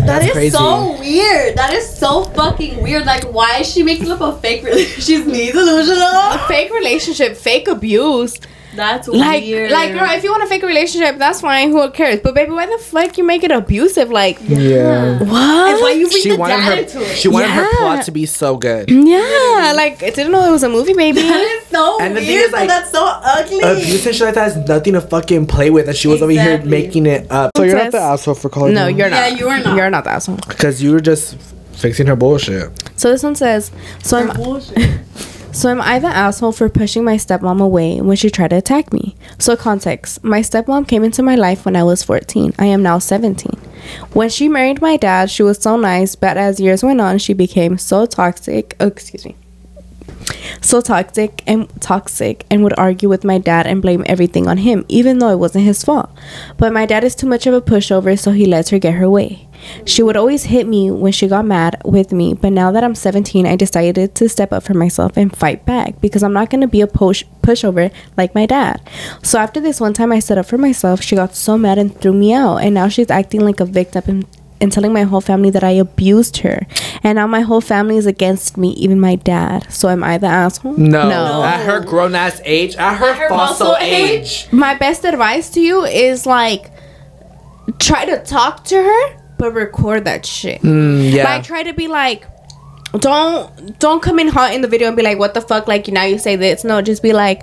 That is crazy. so weird. That is so fucking weird. Like, why is she making up a fake relationship? She's me delusional. A fake relationship, fake abuse. That's Like, weird. girl, if you want a fake relationship, that's fine. Who cares? But baby, why the fuck you make it abusive? Like, Yeah. And what? why you bring She the wanted dad her. into it? She wanted her Yeah. plot to be so good. Yeah, like I didn't know it was a movie, baby. That is so And the thing weird. is, like, that's so ugly. Abuse and shit like that has nothing to fucking play with, and she was over here Exactly. making it up. So you're not the Says- asshole for calling. No, you're not. Yeah, you are not. You're not the asshole. because you were just fixing her bullshit. So this one says, so am I the asshole for pushing my stepmom away when she tried to attack me? So context, my stepmom came into my life when I was 14. I am now 17. When she married my dad, she was so nice, but as years went on, she became so toxic. Oh, excuse me. So toxic and would argue with my dad and blame everything on him, even though it wasn't his fault. But my dad is too much of a pushover, so he lets her get her way. She would always hit me when she got mad with me, but now that I'm 17, I decided to step up for myself and fight back because I'm not going to be a pushover like my dad. So after this one time I stood up for myself, she got so mad and threw me out, and now she's acting like a victim and telling my whole family that I abused her. And now my whole family is against me, even my dad. So am I the asshole? No. At her grown ass age, at her fossil age. My best advice to you is like try to talk to her, but record that shit. Yeah. Like try to be like, don't come in hot in the video and be like, what the fuck, like now you say this. No, just be like,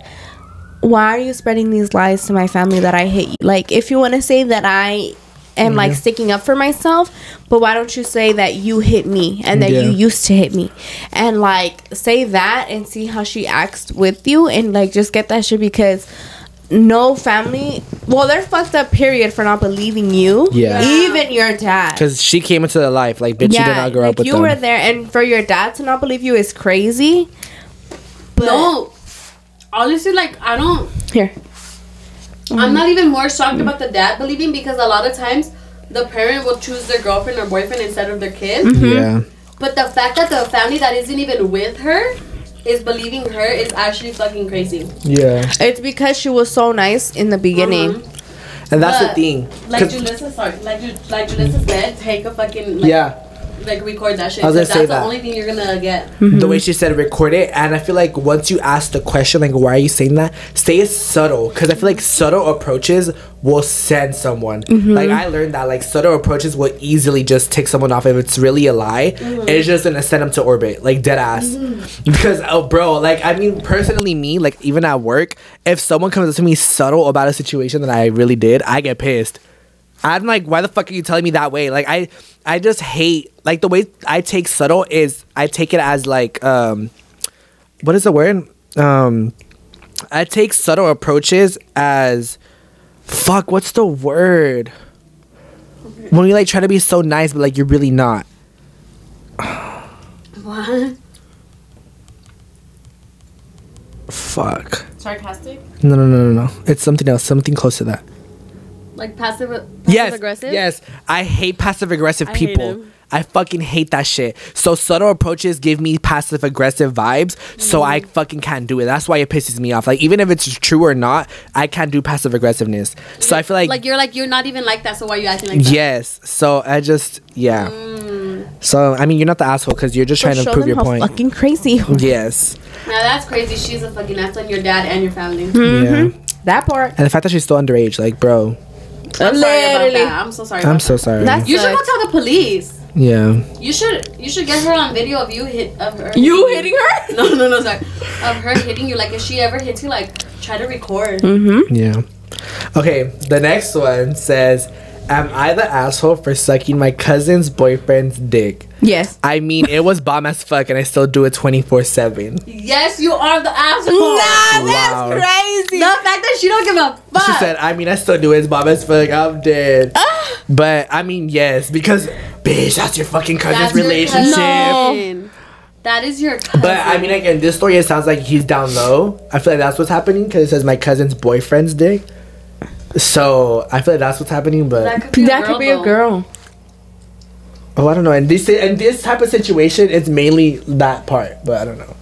why are you spreading these lies to my family that I hate you? Like if you want to say that I am like sticking up for myself, but why don't you say that you hit me and that you used to hit me, and like say that and see how she acts with you, and like just get that shit, because no family, well, they're fucked up period for not believing you. Yeah. Even your dad, Because she came into their life. Like, bitch, you did not grow up with you them. were there, and for your dad to not believe you is crazy. But No. Honestly, like, I don't... here, I'm not even more shocked about the dad believing, because a lot of times the parent will choose their girlfriend or boyfriend instead of their kid. Yeah. But the fact that the family that isn't even with her is believing her is actually fucking crazy. Yeah. it's because she was so nice in the beginning. And that's the But, thing. Like 'Cause- Julissa said, take a fucking... Like, yeah. Like, record that shit. I was gonna 'cause say that's that. the only thing you're gonna get. The way she said record it, and I feel like once you ask the question, like, why are you saying that, say it subtle, because I feel like subtle approaches will send someone. Like, I learned that, like, subtle approaches will easily just tick someone off if it's really a lie. It's just gonna send them to orbit, like, dead ass. Because, oh, bro, like, I mean, personally, me, like, even at work, if someone comes up to me subtle about a situation that I really did, I get pissed. I'm like, why the fuck are you telling me that way? Like, I just hate, like, the way I take subtle is I take it as like, what is the word? I take subtle approaches as, fuck, what's the word? When you like try to be so nice, but like you're really not. What? Fuck. Sarcastic? No. It's something else, something close to that. Like passive Yes, aggressive? yes. I hate passive aggressive I hate people. him. I fucking hate that shit. So subtle approaches give me passive aggressive vibes. So I fucking can't do it. That's why it pisses me off. Like, even if it's true or not, I can't do passive aggressiveness. So I feel like you're not even like that, so why are you acting like that? yes. So I just So I mean, you're not the asshole because you're just trying to show prove them your how point. fucking crazy. Yes. Now that's crazy. She's a fucking asshole on your dad and your family. Yeah. That part. And the fact that she's still underage, like, bro, I'm sorry about Literally. that. I'm so sorry. I'm about so that. sorry. That's- You should go Sucks. tell the police. Yeah. You should get her on video of you of her. You hitting her? No, sorry. Of her hitting you. Like, if she ever hits you, like, try to record. Yeah. Okay, the next one says, am I the asshole for sucking my cousin's boyfriend's dick? Yes. I mean, it was bomb as fuck and I still do it 24/7. Yes, you are the asshole. Wow. crazy. The fact that she don't give a fuck. She said, I mean, I still do it. It's bomb as fuck. I'm dead. But, I mean, yes, because, bitch, that's your fucking cousin's That's your relationship. cousin. That is your cousin. But, I mean, like, in this story, it sounds like he's down low. I feel like that's what's happening because it says my cousin's boyfriend's dick. So, I feel like that's what's happening, but... that could be a girl. Oh, I don't know. In this type of situation, it's mainly that part, but I don't know.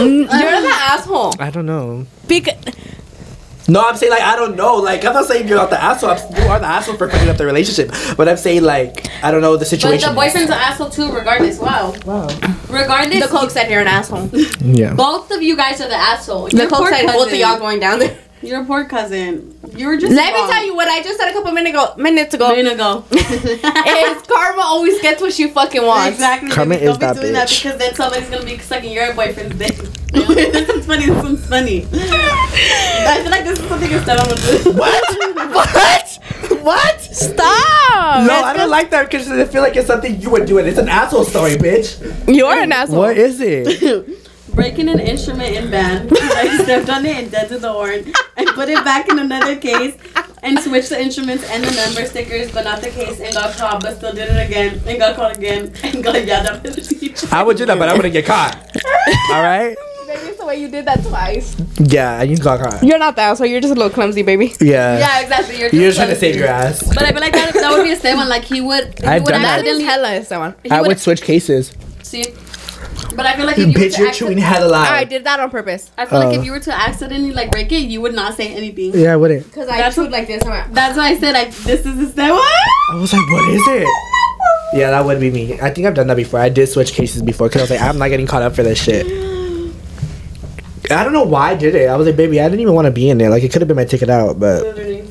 You're the asshole. I don't know. Because No, I'm saying like I don't know. Like I'm not saying you're not the asshole. You are the asshole for fucking up the relationship. But I'm saying like I don't know the situation. But the boyfriend's an asshole too, regardless. Wow. Regardless, The Coke said you're an asshole. Yeah. both of you guys are the asshole. The Your Coke poor said both of cousin. y'all going down there. Your poor cousin. You were just. Let me wrong. tell you what I just said a couple minutes ago. Minute ago. Is karma always gets what she fucking wants. Exactly. Karma baby. is Don't that be doing that bitch. because then somebody's gonna be sucking your boyfriend's dick. This is funny. This one's funny. I feel like this is something Esteban would do. What? Stop. No, I don't like that because I feel like it's something you would do. It's an asshole story, bitch. You're an asshole. What is it? Breaking an instrument in band. I stepped on it and dented the horn. I put it back in another case and switched the instruments and the number stickers, but not the case, and got caught, but still did it again, and got caught again, and got yelled at by the teacher. I would do that, but I wouldn't get caught. All right? Maybe it's the way you did that twice. Yeah, you got caught. You're not the asshole. You're just a little clumsy, baby. Yeah. Yeah, exactly. You're just trying to save your ass. But I feel like that would be a Esteban. Like he would I've done that. That is accidentally hella Esteban. he I would switch cases. see. But I feel like if you were Bitch, to you're chewing hella loud. I did that on purpose. I feel like if you were to accidentally like break it, you would not say anything. Yeah, I wouldn't. Because I That's chewed like this. That's why I said this is Esteban. I was like, what is it? Yeah, that would be me. I think I've done that before. I did switch cases before because I was like, I'm not getting caught up for this shit. I don't know why I did it. I was like, baby, I didn't even want to be in there. Like, it could have been my ticket out, but Literally.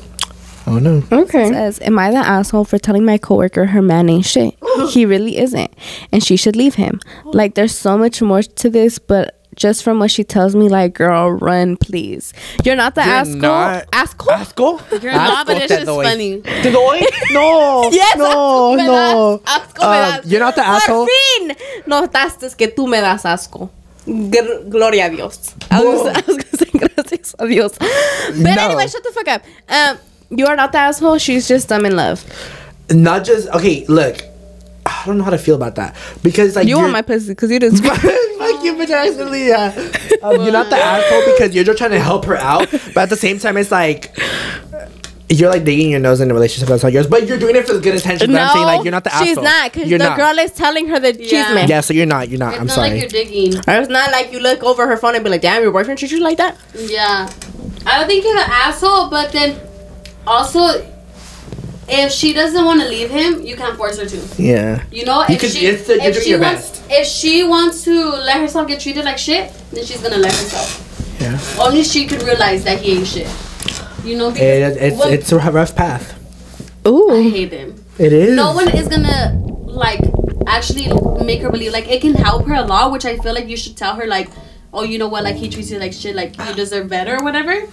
I don't know. Okay. Says, am I the asshole for telling my coworker her man ain't shit? He really isn't. And she should leave him. Like, there's so much more to this, but just from what she tells me, like, girl, run, please. You're not the asshole. Asshole? Asshole? You're not, but it's just funny. Deloy? No. Yes, no, asco, no. Asco me das. You're not the asshole? Por fin notaste que tú me das asco. Gloria a Dios. I was gonna say gracias a Dios. But No. anyway, shut the fuck up. You are not the asshole. She's just dumb in love. Not just, okay, look. I don't know how to feel about that. Because, like, You want my pussy because you didn't scream. Fuck you, bitch, actually, yeah. You're not the asshole because you're just trying to help her out. But at the same time, it's like, you're like digging your nose in a relationship that's not yours. But you're doing it for the good intentions. But I'm saying, like, you're not the asshole. She's not because You're the not. girl is telling her the chisme. Yeah, so you're not. It's I'm not sorry. like you're digging. It's not like you look over her phone and be like, damn, your boyfriend treats you like that. Yeah. I don't think you're the asshole, but then also, if she doesn't want to leave him, you can't force her to. Yeah. You know, You could- you're doing your best. If she wants to let herself get treated like shit, then she's gonna let herself. Yeah. Only she could realize that he ain't shit. You know, because It's a rough path. Ooh. I hate him. It is. No one is gonna like actually make her believe. Like, it can help her a lot, which I feel like you should tell her, like, oh, you know what, like, he treats you like shit, like you deserve better or whatever.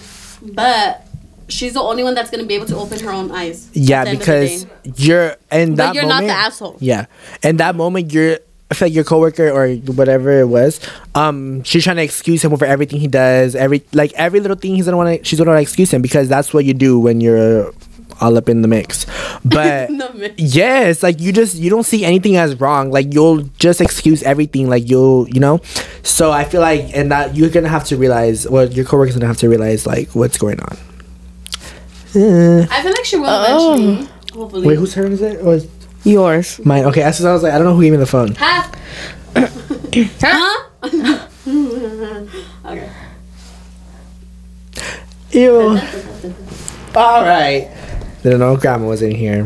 But she's the only one that's gonna be able to open her own eyes. Yeah, at the end of the because day. you're in that But you're moment. not the asshole. Yeah, in that moment, I feel like your coworker or whatever it was, she's trying to excuse him for everything he does. Every little thing she's gonna want to excuse him because that's what you do when you're all up in the mix. But yes, like you don't see anything as wrong. Like you'll just excuse everything. Like you know. So I feel like and that you're gonna have to realize. Well, your coworker's gonna have to realize like what's going on. I feel like she will eventually. Hopefully. Wait, whose turn is it? Or is Yours. mine? Okay, as soon as I was like, I don't know who gave me the phone. Ha! Huh? Okay. Ew. All right. Didn't know grandma was in here.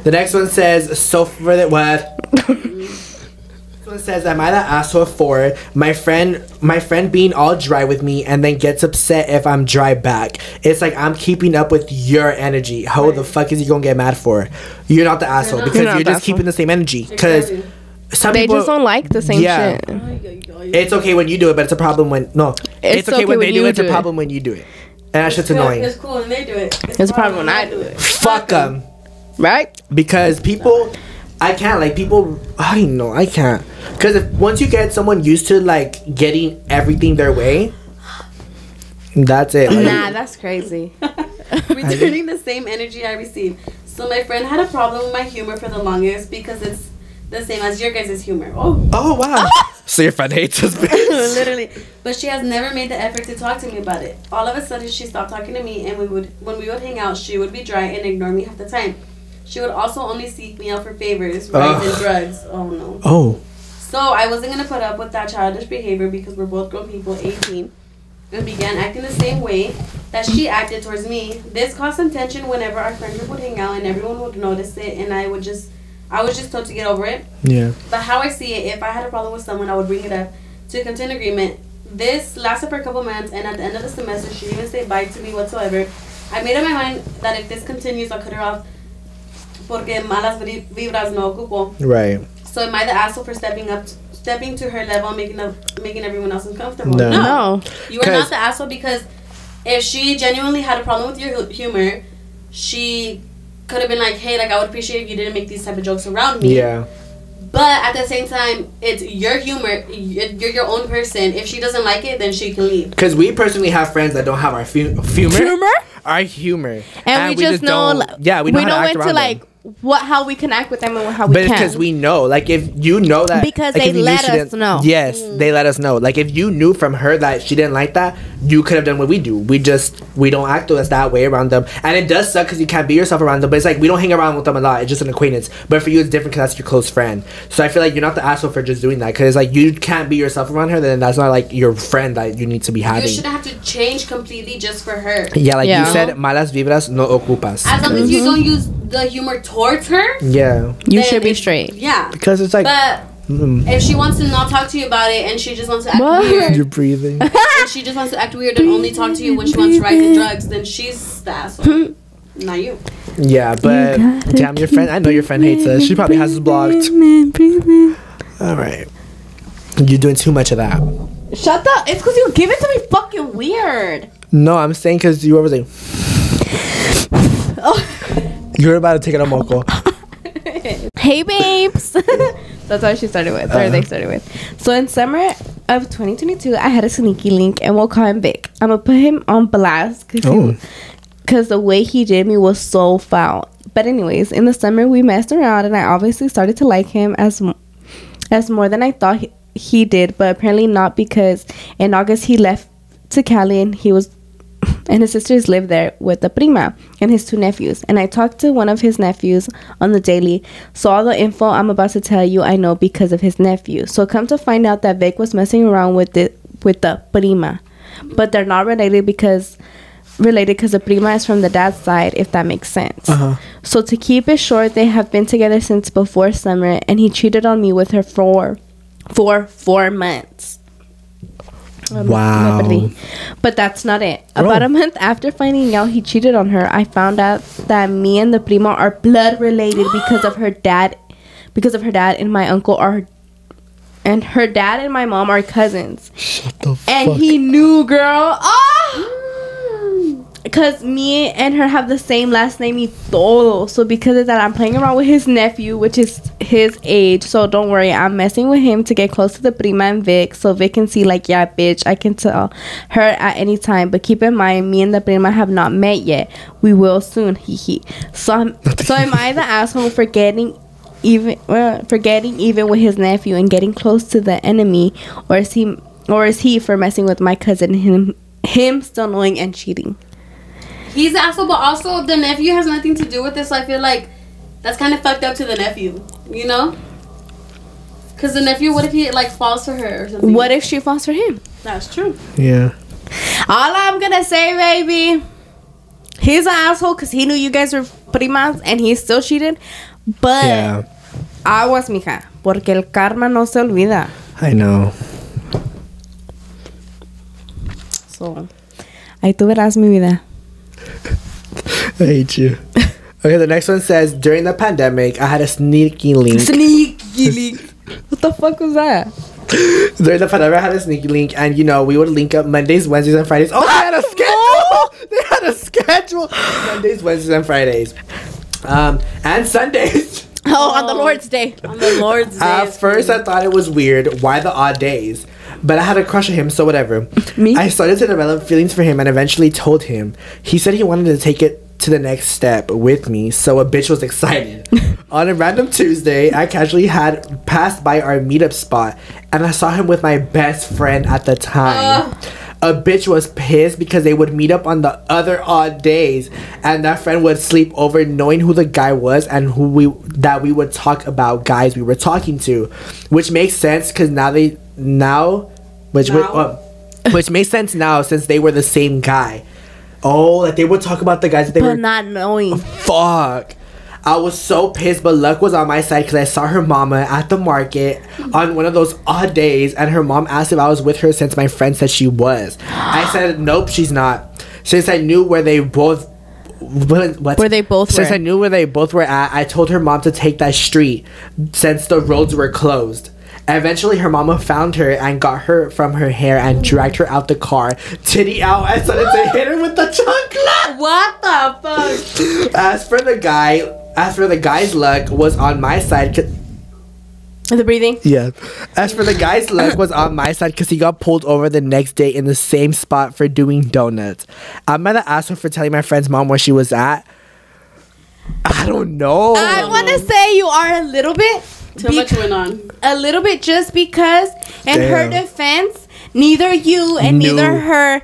The next one says, so for the what? This one says, am I the asshole for my friend being all dry with me and then gets upset if I'm dry back? It's like I'm keeping up with your energy. How the fuck is he gonna get mad for? You're not the asshole not. because You're not you're the just asshole. keeping the same energy. Because Exactly. some They people just don't like the same Yeah. shit. It's okay when you do it, but it's a problem when It's okay when they do it. It's a you problem when you do it, and that shit's annoying. It's cool when they do it. It's a problem when I do it. Fuck them. Right? Because people, I can't like people. I know I can't. Because if once you get someone used to like getting everything their way, that's it. Like, Nah, that's crazy. Returning the same energy I received. So my friend had a problem with my humor for the longest because it's the same as your guys' humor. oh wow. So your friend hates us, bitch. Literally. But she has never made the effort to talk to me about it. All of a sudden she stopped talking to me, and when we would hang out, she would be dry and ignore me half the time. She would also only seek me out for favors, rides, and drugs. Oh no. Oh. So I wasn't gonna put up with that childish behavior because we're both grown people, 18, and began acting the same way. that she acted towards me. This caused some tension whenever our friend group would hang out and everyone would notice it, and I was just told to get over it. Yeah. But how I see it, if I had a problem with someone, I would bring it up to come to an agreement. This lasted for a couple months, and at the end of the semester, she didn't even say bye to me whatsoever. I made up my mind that if this continues, I'll cut her off. Porque malas vibras no ocupo. Right. So am I the asshole for stepping to her level and making everyone else uncomfortable? No. You are not the asshole, because if she genuinely had a problem with your humor, she could have been like, hey, like, I would appreciate if you didn't make these type of jokes around me. Yeah. But at the same time, it's your humor. You're your own person. If she doesn't like it, then she can leave. Because we personally have friends that don't have our humor? Our humor. And we just know, we know how to act around like, how we connect with them and how we can. But it's because we know. Like, if you know that... Because like, they let us know. Yes, they let us know. Like, if you knew from her that she didn't like that, you could have done what we do. We don't act that way around them. And it does suck because you can't be yourself around them. But it's like, we don't hang around with them a lot. It's just an acquaintance. But for you, it's different because that's your close friend. So I feel like you're not the asshole for just doing that. Because it's like, you can't be yourself around her. Then that's not like your friend that you need to be having. You shouldn't have to change completely just for her. Yeah, like you said, malas vibras no ocupas. As long as you don't use the humor towards her. Yeah. You should be straight. Yeah. Because it's like... But if she wants to not talk to you about it and she just wants to act weird. You're breathing. And she just wants to act weird and only talk to you when she wants to ride the drugs, then she's the asshole. Not you. Yeah, but damn, your friend... I know your friend hates us. She probably has us blocked. Alright. You're doing too much of that. Shut up. It's because you give it to me fucking weird. No, I'm saying because you were like... You're about to take it on Moco. Hey, babes. That's what she started with. Or they started with. So in summer of 2022, I had a sneaky link, and we'll call him Vic. I'm going to put him on blast because the way he did me was so foul. But anyways, in the summer, we messed around, and I obviously started to like him as more than I thought he did, but apparently not, because in August, he left to Cali, and his sisters lived there with the prima and his two nephews. And I talked to one of his nephews on the daily. So all the info I'm about to tell you, I know because of his nephew. So come to find out that Vic was messing around with the prima. But they're not related because the prima is from the dad's side, if that makes sense. So to keep it short, they have been together since before summer, and he cheated on me with her for 4 months. Wow. But that's not it. About a month after finding out he cheated on her, I found out that me and the prima are blood related because of her dad and my uncle are, and her dad and my mom are cousins. Shut the fuck. And he knew, girl. Because me and her have the same last name y todo. So because of that, I'm playing around with his nephew, which is his age. So don't worry, I'm messing with him to get close to the prima and Vic, so Vic can see like, yeah, bitch, I can tell her at any time. But keep in mind, me and the prima have not met yet. We will soon. So am I the asshole for getting even with his nephew and getting close to the enemy, or is he for messing with my cousin and him still knowing and cheating? He's the asshole, but also the nephew has nothing to do with this. So I feel like that's kind of fucked up to the nephew, you know? Because the nephew, what if he like falls for her or something? What if she falls for him? That's true. Yeah. All I'm gonna say, baby, he's an asshole because he knew you guys were primas and he still cheated. But aguas, mija, porque el karma no se olvida. I know. So, ahí tú verás mi vida. I hate you. Okay, the next one says, during the pandemic, I had a sneaky link. Sneaky link. What the fuck was that? During the pandemic, I had a sneaky link, and we would link up Mondays, Wednesdays, and Fridays. Oh, they had a schedule! They had a schedule! Mondays, Wednesdays, and Fridays. And Sundays. Oh, on the Lord's Day. On the Lord's Day. At first, I thought it was weird. Why the odd days? But I had a crush on him, so whatever. Me? I started to develop feelings for him and eventually told him. He said he wanted to take it to the next step with me, so a bitch was excited. On a random Tuesday, I casually had passed by our meetup spot, and I saw him with my best friend at the time. A bitch was pissed because they would meet up on the other odd days, and that friend would sleep over knowing who the guy was and we would talk about guys we were talking to, which makes sense because which makes sense now since they were the same guy. Oh, like they would talk about the guys that they but were. not knowing. Fuck. I was so pissed, but luck was on my side because I saw her mama at the market on one of those odd days, and her mom asked if I was with her since my friend said she was. I said, nope, she's not. Since I knew where they both... Where they both Since were. I knew where they both were at, I told her mom to take that street since the roads were closed. Eventually, her mama found her and got her from her hair and dragged her out the car, titty out, and started to hit her with the chancla. What the fuck? As for the guy's luck was on my side. The breathing? Yeah. As for the guy's luck was on my side because he got pulled over the next day in the same spot for doing donuts. I'm gonna ask her for telling my friend's mom where she was at. I don't know. I want to say you are a little bit. Too much went on. A little bit just because, in her Damn. defense, neither you and Knew. neither her,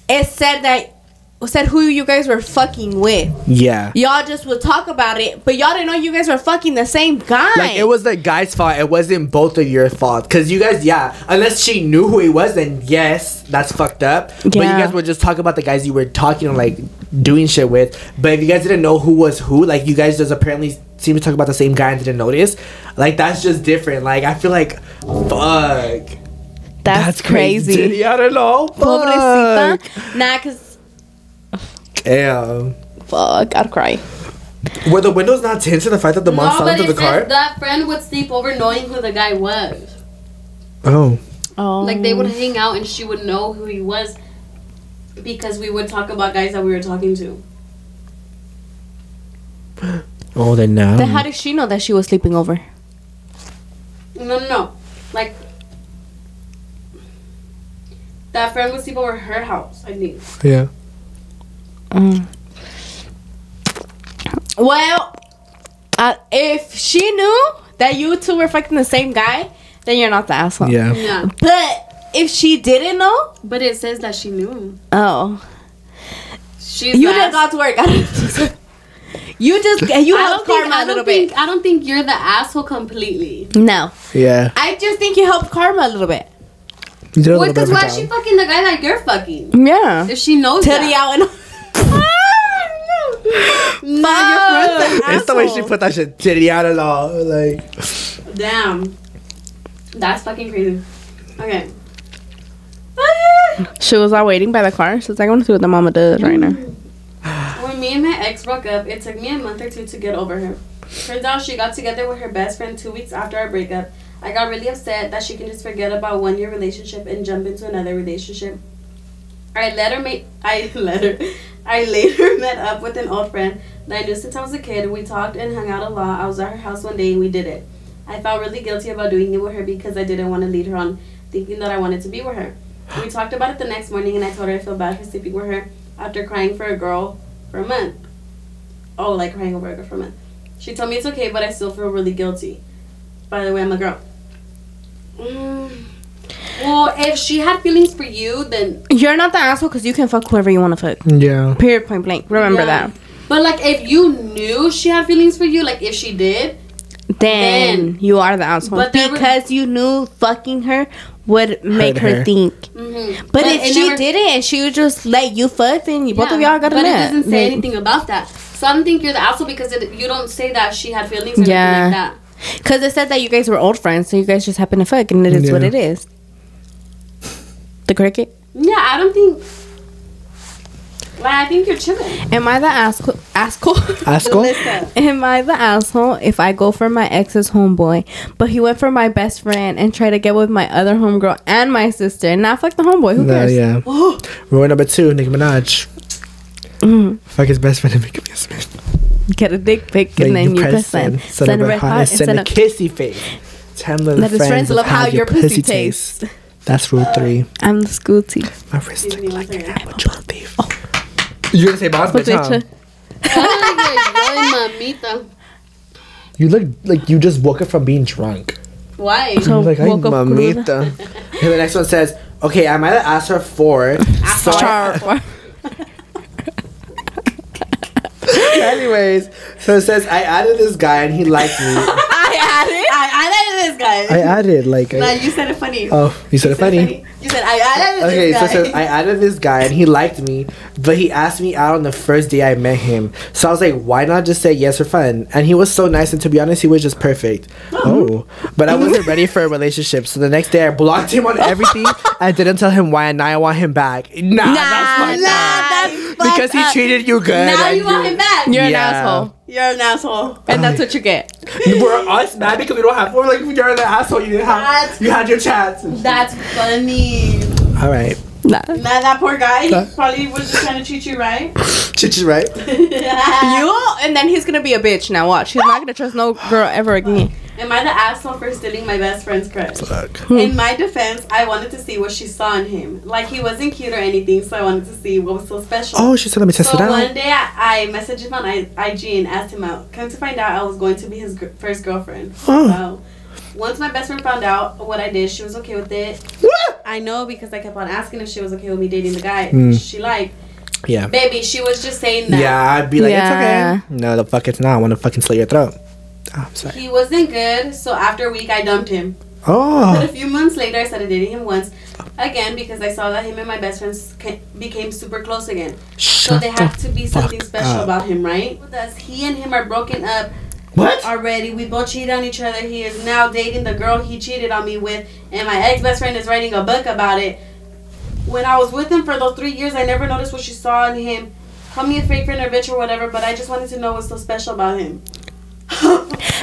it said who you guys were fucking with. Yeah. Y'all just would talk about it, but y'all didn't know you guys were fucking the same guy. Like, it was the guy's fault. It wasn't both of your fault. Because you guys, yeah, unless she knew who he was, then yes, that's fucked up. But you Yeah. guys would just talk about the guys you were talking or, like, doing shit with. But if you guys didn't know who was who, like, you guys just apparently seem to talk about the same guy and didn't notice. Like, that's just different. Like, I feel like, fuck. That's crazy. Diddy, I don't know. Pobrecita. Fuck. Nah, cause Damn. fuck, I'd cry. Were the windows not tinted? The fact that the mom fell but into it the car? says that friend would sleep over knowing who the guy was. Oh. Oh, Like, they would hang out and she would know who he was because we would talk about guys that we were talking to. Oh, then now. Then how did she know that she was sleeping over? No. Like, that friend would sleep over her house, I think. Yeah. Well, if she knew that you two were fucking the same guy, then you're not the asshole. Yeah. Yeah. But if she didn't know, But it says that she knew. oh, She's you the didn't got to work. You helped karma a little bit. I don't think you're the asshole completely. No, Yeah. I just think you helped karma a little bit. You did a Well, little bit because of a why is she job. fucking the guy that you're fucking? Yeah, If she knows titty that. out and. Nah, you're Fuck. It's the way she Asshole. put that shit titty out and all. Like, Damn. That's fucking crazy. Okay. She was all waiting by the car. She's like, I want to see what the mama does right now. When me and my ex broke up, it took me a month or two to get over her. Turns out she got together with her best friend 2 weeks after our breakup. I got really upset that she can just forget about 1 year relationship and jump into another relationship. I later met up with an old friend that I knew since I was a kid. We talked and hung out a lot. I was at her house one day and we did it. I felt really guilty about doing it with her because I didn't want to lead her on thinking that I wanted to be with her. We talked about it the next morning and I told her I feel bad for sleeping with her after crying for a girl for a month. Oh, like crying over a girl for a month. She told me it's okay, but I still feel really guilty. By the way, I'm a girl. Well, if she had feelings for you, then... You're not the asshole because you can fuck whoever you want to fuck. yeah. Period, point blank. Remember Yeah. that. But, like, if you knew she had feelings for you, like, if she did... Then you are the asshole. But there were- Because you knew fucking her would make her her. think. Mm-hmm. But if it she never- didn't and she would just let you fuck, then both of y'all got a But net. it doesn't say Like, anything about that. So I don't think you're the asshole because you don't say that she had feelings or Yeah. anything like that. Because it said that you guys were old friends, so you guys just happen to fuck, and it is what Yeah. it is. The cricket. Yeah, I don't think... Like, I think you're chilling. Am I the asshole? Asshole? Listen. Am I the asshole if I go for my ex's homeboy, but he went for my best friend and tried to get with my other homegirl and my sister, and not fuck the homeboy? Who Nah, cares? yeah. Rule number 2, Nicki Minaj. Fuck his best friend and make him your Smith. Get a dick pic and then you press send. Send a red heart and send a kissy face. Tell them Let his friends love how your pussy tastes. That's rule 3. I'm the scooty. My wrist Excuse look me, like one an second. amateur thief. You're gonna say boss bitch, huh? Ay, mamita. You look like you just woke up from being drunk. Why? So You're like, ay, woke up mamita. And the next one says, okay, I might have asked her for. So anyways, so it says, I added this guy and he liked me. I added this guy. I added like. Nah, you said it funny. Oh, you said it funny. You said I added Okay, this so guy. it says, I added this guy and he liked me, but he asked me out on the first day I met him. So I was like, why not just say yes for fun? And he was so nice, and to be honest, he was just perfect. Oh. But I wasn't ready for a relationship. So the next day I blocked him on everything. I didn't tell him why, and now I want him back. Nah, that's my that's because he treated you good. Now and you want him back. You're an Yeah. asshole. You're an asshole. And that's what you get. We're us mad because we don't have. We're like, you're an asshole. You didn't have. You had your chance. That's funny. All right. Nah. Nah, that poor guy, Huh? he probably was just trying to treat you right. Chitch right. You, and then he's gonna be a bitch now. Watch. He's not gonna trust no girl ever again. Am I the asshole for stealing my best friend's crush? Fuck. In my defense, I wanted to see what she saw in him. Like, he wasn't cute or anything, so I wanted to see what was so special. Oh, she said, let me test So it out. one day I messaged him on IG and asked him out. Come to find out, I was going to be his first girlfriend. Oh. So once my best friend found out what I did, she was okay with it. I know because I kept on asking if she was okay with me dating the guy she liked. Yeah. Baby, she was just saying that. Yeah, I'd be like, Yeah. it's okay. No, the fuck it's not. I want to fucking slit your throat. Oh, I'm sorry. He wasn't good, so after a week I dumped him. But Oh. a few months later, I started dating him once again because I saw that him and my best friends became super close again. So Shut there the have to be something fuck special up. about him, right? Because he and him are broken up What? already. We both cheated on each other. He is now dating the girl he cheated on me with, and my ex-best friend is writing a book about it. When I was with him for those 3 years, I never noticed what she saw in him. Call me a fake friend or bitch or whatever, but I just wanted to know what's so special about him.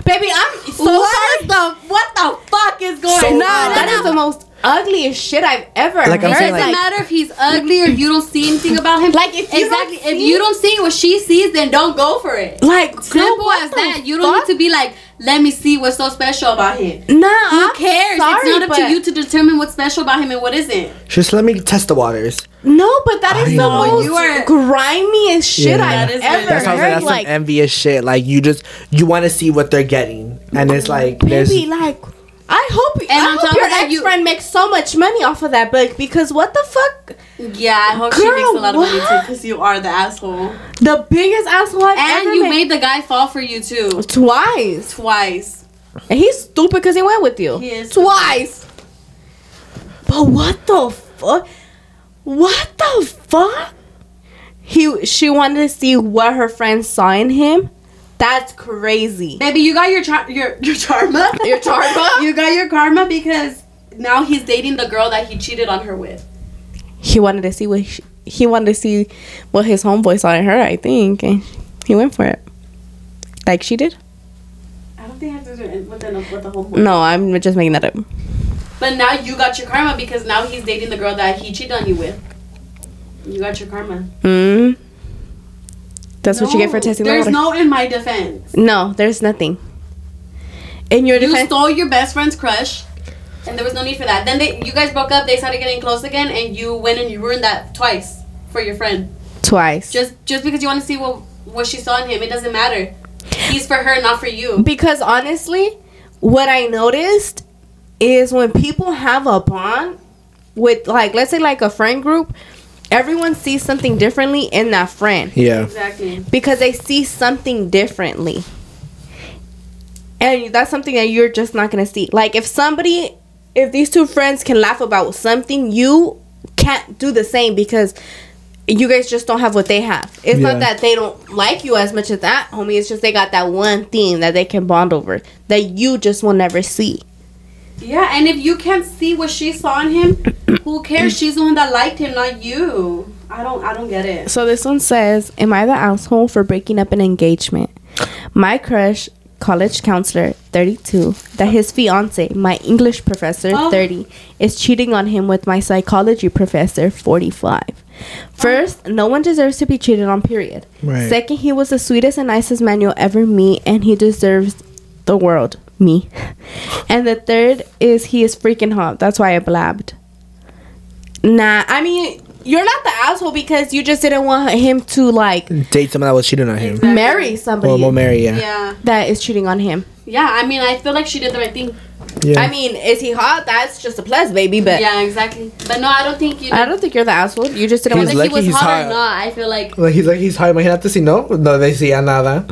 Baby, I'm so sorry. What the fuck is going So- on? Nah, that is the most ugliest shit I've ever Like, I'm heard. saying, It doesn't like- matter if he's ugly or you don't see anything about him. Like, if you exactly, don't if see- you don't see what she sees, then don't go for it. Like, Simple what as the that. You don't fuck? need to be like, let me see what's so special about him. Nah, Who I'm cares? Sorry, it's not up to but- you to determine what's special about him and what isn't. Just let me test the waters. No, but that is I the know. most You are- grimiest shit Yeah. I've That is ever That's how I was like, heard. that's Like, some envious shit. Like, you want to see what they're getting. And it's like, there's. baby, like, I hope, And I on hope top your of that, ex-friend makes so much money off of that book, because what the fuck? Yeah, I hope she Girl, makes a lot of money what? too, because you are the asshole. The biggest asshole I've And ever you met. made the guy fall for you too. Twice. Twice. And he's stupid because he went with you. He is Twice. But what the fuck? What the fuck? She wanted to see what her friends saw in him. That's crazy. Baby, you got your karma. Your karma? You got your karma because now he's dating the girl that he cheated on her with. He wanted to see what he wanted to see what his homeboy saw in her, I think, and he went for it. Like she did. I don't think I have to do it with the whole. No, I'm just making that up. But now you got your karma because now he's dating the girl that he cheated on you with. You got your karma. That's what you get for testing the There's water. no in my defense. No, there's nothing. In your You defense, stole your best friend's crush, and there was no need for that. Then you guys broke up. They started getting close again, and you went and you ruined that twice for your friend. twice. Just because you want to see what she saw in him, it doesn't matter. He's for her, not for you. Because honestly, what I noticed is when people have a bond with, like, let's say like a friend group, everyone sees something differently in that friend. Yeah. Exactly. Because they see something differently. And that's something that you're just not going to see. Like, if these two friends can laugh about something, you can't do the same because you guys just don't have what they have. It's Yeah. not that they don't like you as much as that, homie. It's just they got that one thing that they can bond over that you just will never see. Yeah, and if you can't see what she saw in him, who cares? She's the one that liked him, not you. I don't get it. So this one says, am I the asshole for breaking up an engagement? My crush, college counselor, 32, that his fiance, my English professor, 30, is cheating on him with my psychology professor, 45. First, no one deserves to be cheated on, period. Right. Second, he was the sweetest and nicest man you'll ever meet, and he deserves the world. Me. And the third is he is freaking hot. That's why I blabbed. Nah, I mean, you're not the asshole because you just didn't want him to, like, Date someone that was cheating on him. Exactly. marry somebody Well, Mary, yeah. Yeah. that is cheating on him. Yeah, I mean, I feel like she did the right thing. Yeah. I mean, is he hot? That's just a plus, baby. But Yeah, exactly. But no, I don't think you. I don't think you're the asshole. You just didn't He's want to. Whether lucky he was he's hot hot. or not, I feel like. Like he's hot. Imagínate si no decía nada.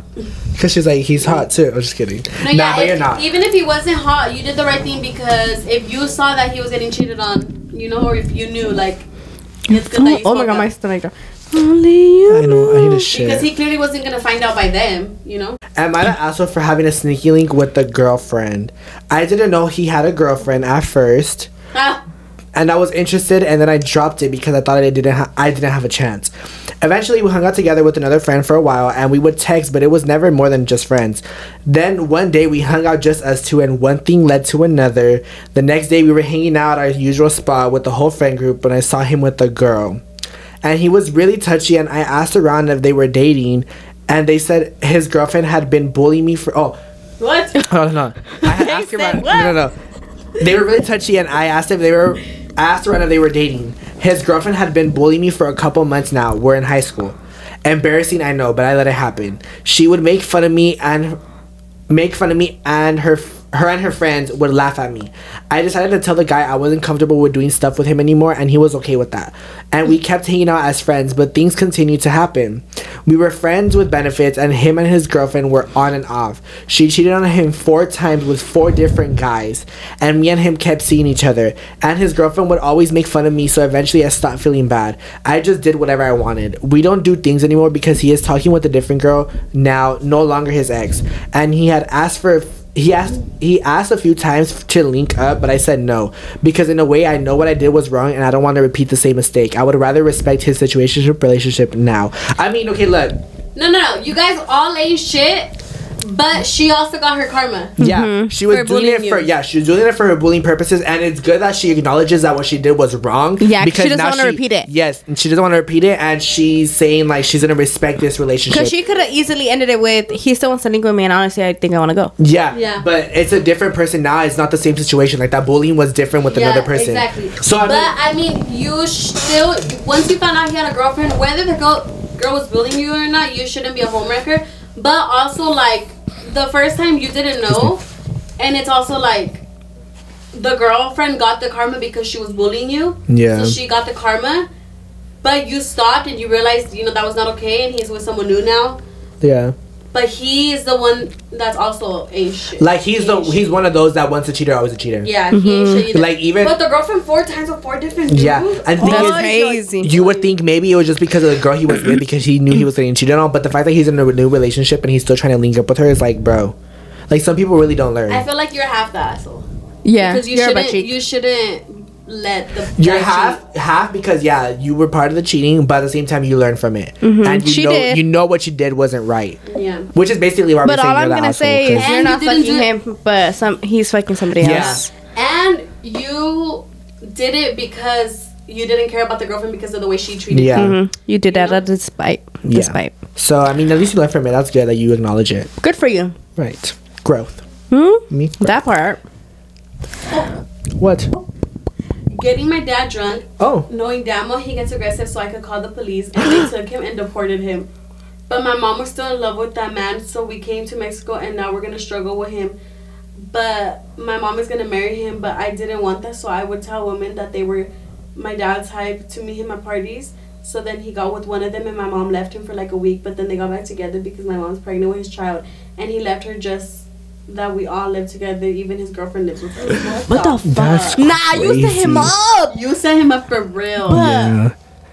Because she's like, he's hot too. I'm just kidding. No, Nah, but you're not. Even if he wasn't hot, you did the right thing because if you saw that he was getting cheated on, you know, or if you knew, like, it's good that you Oh my spoke god, up. my stomach. Only you. I know. I need a shit. Because he clearly wasn't gonna find out by them, you know. Am I the asshole for having a sneaky link with the girlfriend? I didn't know he had a girlfriend at first, Ah, and I was interested, and then I dropped it because I thought I didn't have a chance. Eventually, we hung out together with another friend for a while, and we would text, but it was never more than just friends. Then one day we hung out just us two, and one thing led to another. The next day we were hanging out at our usual spot with the whole friend group, and I saw him with a girl. And he was really touchy, and I asked around if they were dating, and they said his girlfriend had been bullying me for what? hold on. I had asked around. No. They were really touchy, and I asked around if they were dating. His girlfriend had been bullying me for a couple months now. We're in high school. Embarrassing, I know, but I let it happen. She would make fun of me, and her and her friends would laugh at me. I decided to tell the guy I wasn't comfortable with doing stuff with him anymore, and he was okay with that. And we kept hanging out as friends, but things continued to happen. We were friends with benefits, and him and his girlfriend were on and off. She cheated on him 4 times with 4 different guys, and me and him kept seeing each other. And his girlfriend would always make fun of me, so eventually I stopped feeling bad. I just did whatever I wanted. We don't do things anymore because he is talking with a different girl now, no longer his ex. And he asked a few times to link up, but I said no because in a way I know what I did was wrong and I don't want to repeat the same mistake. I would rather respect his relationship now. I mean, okay, look. No. You guys all ain't shit, but she also got her karma. Yeah, she was For doing bullying it for you. she was doing it for her bullying purposes, and it's good that she acknowledges that what she did was wrong. Yeah, because she doesn't now want to repeat it. Yes, and she doesn't want to repeat it, and she's saying like she's gonna respect this relationship. Because she could have easily ended it with, he still wants to link with me, and honestly, I think I want to go. Yeah. But it's a different person now. It's not the same situation. Like that bullying was different with another person. Exactly. So I mean, you still, once you found out he had a girlfriend, whether the girl was bullying you or not, you shouldn't be a homewrecker. But also, like, the first time you didn't know, and it's also like the girlfriend got the karma because she was bullying you. Yeah. So she got the karma, but you stopped and you realized, you know, that was not okay, and he's with someone new now. Yeah. But he is the one that's also ain't shit. Like he's one of those that once a cheater, always a cheater. Yeah, he ain't shit either. Like even. But the girlfriend 4 times with 4 different dudes. Yeah, and thing That's is, crazy. you would think maybe it was just because of the girl he was with because he knew he was getting cheated on. But the fact that he's in a new relationship and he's still trying to link up with her is like, bro, like some people really don't learn. I feel like you're half the asshole. Yeah, Because you shouldn't let the You're guy cheat. half because you were part of the cheating, but at the same time you learned from it, and She did. you know what you did wasn't right, Yeah. which is basically why. But we're saying all I'm you're the gonna asshole, say is 'cause- you're And not you didn't fucking do him, but he's fucking somebody Yeah. else. And you did it because you didn't care about the girlfriend because of the way she treated Yeah. you. You did that despite. Yeah. So I mean, at least you learned from it. That's good that you acknowledge it. Good for you. Right. Growth. Me. That part. What? Getting my dad drunk, Oh. knowing damn well he gets aggressive so I could call the police, and they took him and deported him. But my mom was still in love with that man, so we came to Mexico, and now we're gonna struggle with him. But my mom is gonna marry him, but I didn't want that, so I would tell women that they were my dad's type to meet him at parties. So then he got with one of them, and my mom left him for like a week, but then they got back together because my mom's pregnant with his child, and he left her just that we all live together, even his girlfriend lives with her. What the fuck? That's Nah, you set him crazy. up. You set him up for real. Yeah.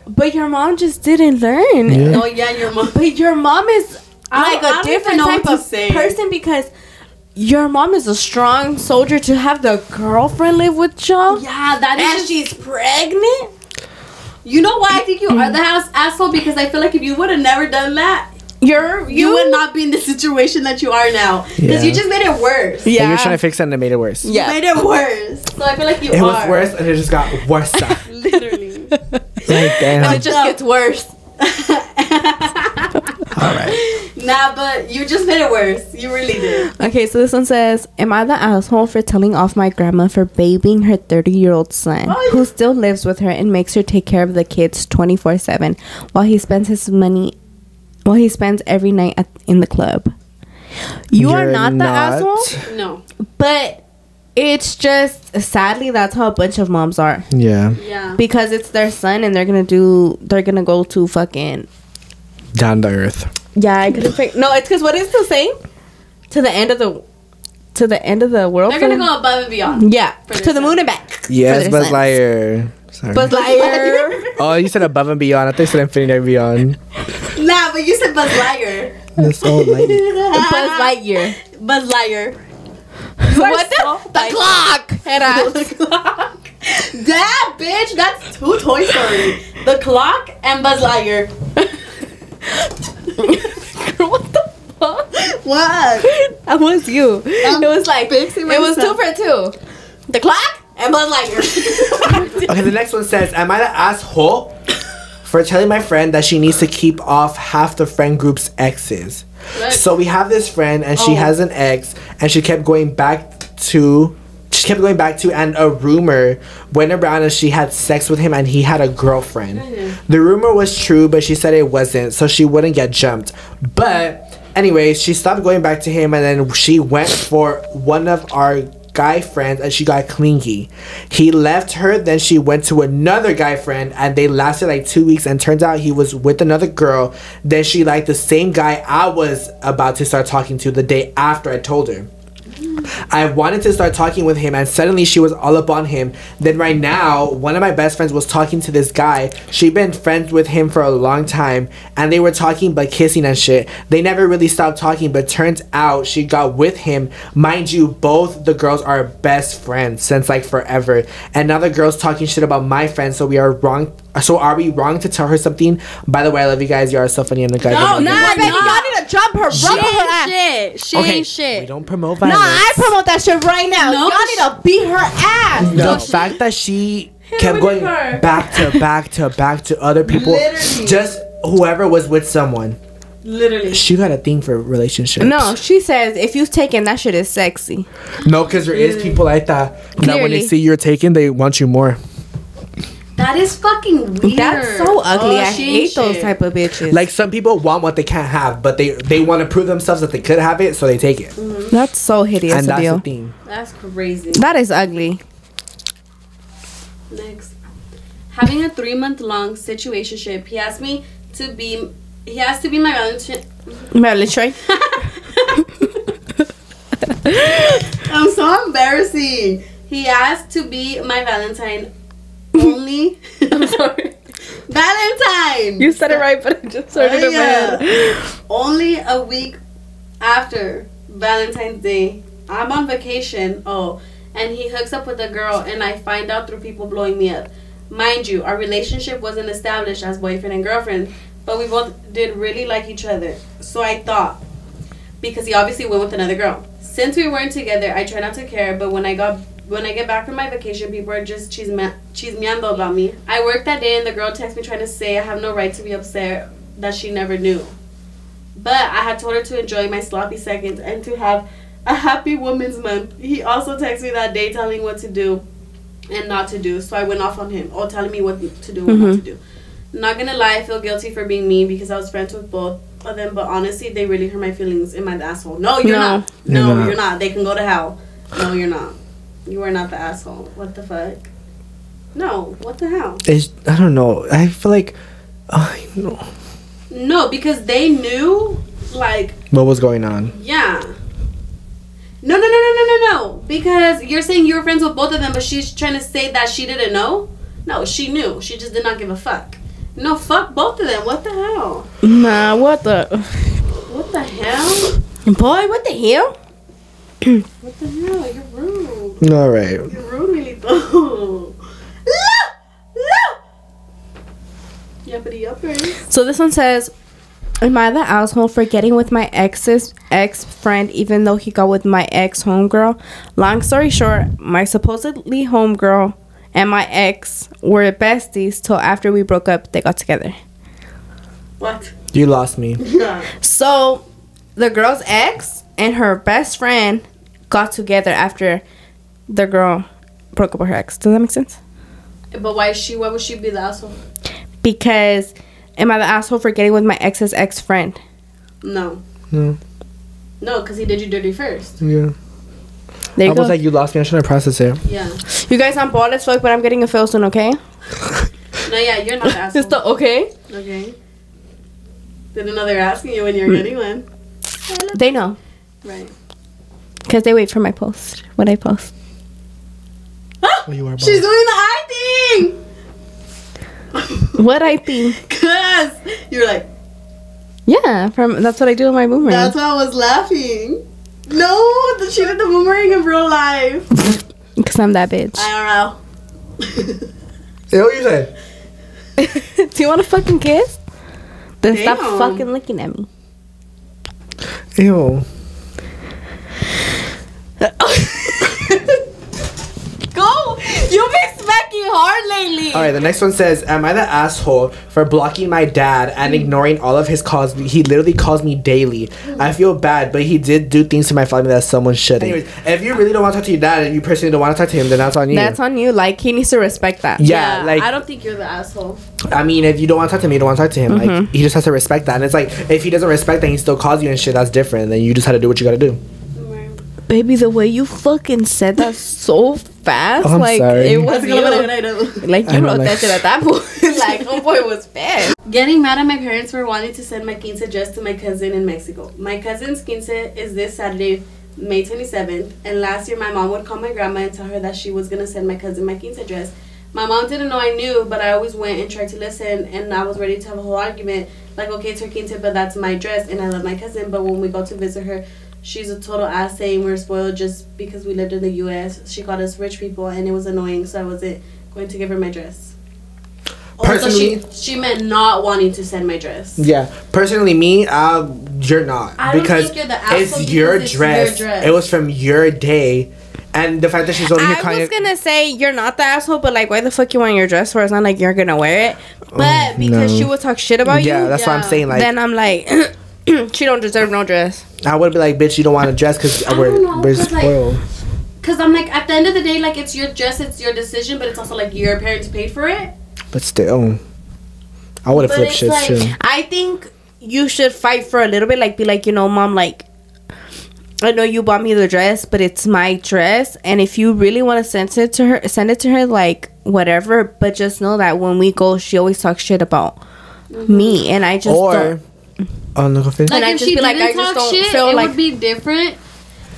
But your mom just didn't learn. Yeah. Oh yeah, your mom. But your mom is like I don't a even different know type what to of say. person because your mom is a strong soldier to have the girlfriend live with y'all. Yeah, that is. And just- she's pregnant. You know why I think you are the asshole? Because I feel like if you would have never done that, you would not be in the situation that you are now. Because Yeah. you just made it worse. Yeah. And you're trying to fix it and it made it worse. Yeah. You made it worse. So I feel like you It are. was worse and it just got worse. Literally. Like, damn. And it just gets worse. All right. Nah, but you just made it worse. You really did. Okay, so this one says, am I the asshole for telling off my grandma for babying her 30-year-old son, Oh, yeah. who still lives with her and makes her take care of the kids 24/7 while he spends his money, while he spends every night in the club? You are You're not the asshole, No. but It's just sadly that's how a bunch of moms are. Yeah. Yeah. Because it's their son and they're gonna go to fucking Down to earth. yeah, I couldn't think. No, it's because what is the saying? To the end of the world. They're gonna go above and beyond. Yeah, For to their the son. moon and back. Yes, for their Buzz sons. Lightyear. Sorry. Buzz Lightyear. Oh, you said above and beyond. I thought you said infinity and beyond. Nah, but you said Buzz Lightyear. That's so light. Buzz Lightyear. Buzz Lightyear. What the clock? The clock. That bitch, that's two Toy Story. The clock and Buzz Lightyear. What the fuck? What? That was you. It was like fixing it was 2 myself. for 2. The clock And Buzz Lightyear. Okay, the next one says, am I the asshole for telling my friend that she needs to keep off half the friend group's exes? Right. So we have this friend and she Oh. has an ex and she kept going back to and a rumor went around and she had sex with him and he had a girlfriend. The rumor was true, but she said it wasn't, so she wouldn't get jumped. But anyways, she stopped going back to him and then she went for one of our guy friends and she got clingy. He left her, then she went to another guy friend and they lasted like 2 weeks and turns out he was with another girl. Then she liked the same guy I was about to start talking to the day after I told her. I wanted to start talking with him and suddenly she was all up on him. Then right now, one of my best friends was talking to this guy. She'd been friends with him for a long time and they were talking but kissing and shit. They never really stopped talking, but turns out she got with him. Mind you, both the girls are best friends since like forever. And now the girl's talking shit about my friend, so we are wrong. So are we wrong to tell her something? By the way, I love you guys. You are so funny and the guys. No, Nah, Why baby, not? y'all need to jump her, She rumble her ain't ass. shit. She Okay, ain't shit. we don't promote Nah, violence. I promote that shit right now. No, Y'all need to beat her ass. The fact that she kept with going her. back to back to back to other people, Literally. just whoever was with someone, Literally. she got a thing for relationships. No, she says if you've taken that shit is sexy. No, because there is people like that. That when they Clearly. see you're taken, they want you more. That is fucking weird. That's so ugly. Oh, I she hate ain't those shit. type of bitches. Like some people want what they can't have, but they want to prove themselves that they could have it, so they take it. that's so hideous And of that's you. the thing. That's crazy. That is ugly. Next. Having a 3-month-long situationship, he has to be my Valentine. Marilyn Troy. I'm so embarrassing. He asked to be my Valentine only. I'm sorry. Valentine. You said it right, but I just heard it in my head. Only a week after Valentine's Day, I'm on vacation. Oh, and he hooks up with a girl, and I find out through people blowing me up. Mind you, our relationship wasn't established as boyfriend and girlfriend, but we both did really like each other. So I thought, because he obviously went with another girl. Since we weren't together, I try not to care, but when I get back from my vacation, people are just chismeando about me. I worked that day and the girl texted me trying to say I have no right to be upset that she never knew. But I had told her to enjoy my sloppy seconds and to have a happy woman's month. He also texted me that day telling what to do and not to do. So I went off on him, telling me what to do and not to do. Not gonna lie, I feel guilty for being mean because I was friends with both of them, but honestly, they really hurt my feelings. Am I the asshole? No, you're No. not. No, You're not. you're not. They can go to hell. No, you're not. You are not the asshole. What the fuck? No, what the hell? I don't know. I feel like, I don't know No, because they knew, like, what was going on. yeah. No. Because you're saying you were friends with both of them, but she's trying to say that she didn't know. No, she knew. She just did not give a fuck. No, fuck both of them. What the hell? Nah, what the? What the hell? Boy, what the hell? What the hell? You're rude. All right. You're rude, Milito. Yuppity yuppers. So this one says, am I the asshole for getting with my ex's ex-friend even though he got with my ex-homegirl? Long story short, my supposedly homegirl and my ex were besties till after we broke up, they got together. What? You lost me. Yeah. So the girl's ex and her best friend got together after the girl broke up with her ex. Does that make sense? But why would she be the asshole? Because am I the asshole for getting with my ex's ex-friend? No. No. No, because he did you dirty first. Yeah. There I you go. was like, you lost me. I'm trying to process it. Yeah. You guys, I'm bald as fuck, but I'm getting a fill soon, okay? No, yeah, you're not the asshole. Just the okay? Okay. Didn't know they were asking you when you're getting one. They know. Right. Because they wait for my post. When I post. Oh, you are bald. She's doing the eye thing! What I think? Cause you're like, Yeah, that's what I do with my boomerang. that's why I was laughing. No, she did the boomerang in real life. Because I'm that bitch. IRL. Is that what you said? Do you want to fucking kiss? Then stop Damn. fucking looking at me. Ew. Go! You've been smacking hard lately. All right, the next one says, am I the asshole for blocking my dad and ignoring all of his calls? He literally calls me daily. I feel bad, but he did do things to my family that someone shouldn't. Anyways, if you really don't want to talk to your dad and you personally don't want to talk to him, then that's on you. That's on you. Like, he needs to respect that. Yeah, like, I don't think you're the asshole. I mean, if you don't want to talk to me, you don't want to talk to him. Like, he just has to respect that. And it's like, if he doesn't respect that, he still calls you and shit, that's different. Then you just have to do what you got to do. Baby, the way you fucking said that so fast, Oh, I'm like sorry. it was That's you. Like I you know, wrote like- that shit at that point. Like, oh boy, it was bad. Getting mad at my parents for wanting to send my quince dress to my cousin in Mexico. My cousin's quince is this Saturday, May 27th, and last year my mom would call my grandma and tell her that she was gonna send my cousin my quince dress. My mom didn't know I knew, but I always went and tried to listen, and I was ready to have a whole argument. Like, okay, it's her quince, but that's my dress, and I love my cousin, but when we go to visit her, she's a total ass saying we're spoiled just because we lived in the U.S. She called us rich people, and it was annoying, so I wasn't going to give her my dress. Personally- Also, she meant not wanting to send my dress. Yeah, personally, me, you're not. I don't because think you're the asshole it's because your it's dress. your dress. It was from your day. And the fact that she's only here I was gonna say you're not the asshole, but like, why the fuck you want your dress for? It's not like you're gonna wear it. But because no. she would talk shit about Yeah, you, that's what I'm saying. Like, then I'm like, she don't deserve no dress. I would be like, bitch, you don't want a dress because don't know, we're 'cause, like, spoiled. Because I'm like, at the end of the day, like, it's your dress, it's your decision, but it's also like your parents paid for it. But still, I would have But flipped it's shit like- too. I think you should fight for a little bit. Like, be like, you know, mom, like, I know you bought me the dress, but it's my dress, and if you really want to send it to her, like, whatever. But just know that when we go, she always talks shit about me, and I just Or, don't. oh, no, go finish. Like, And I if just she be like, didn't I just talk don't shit, feel it like- would be different.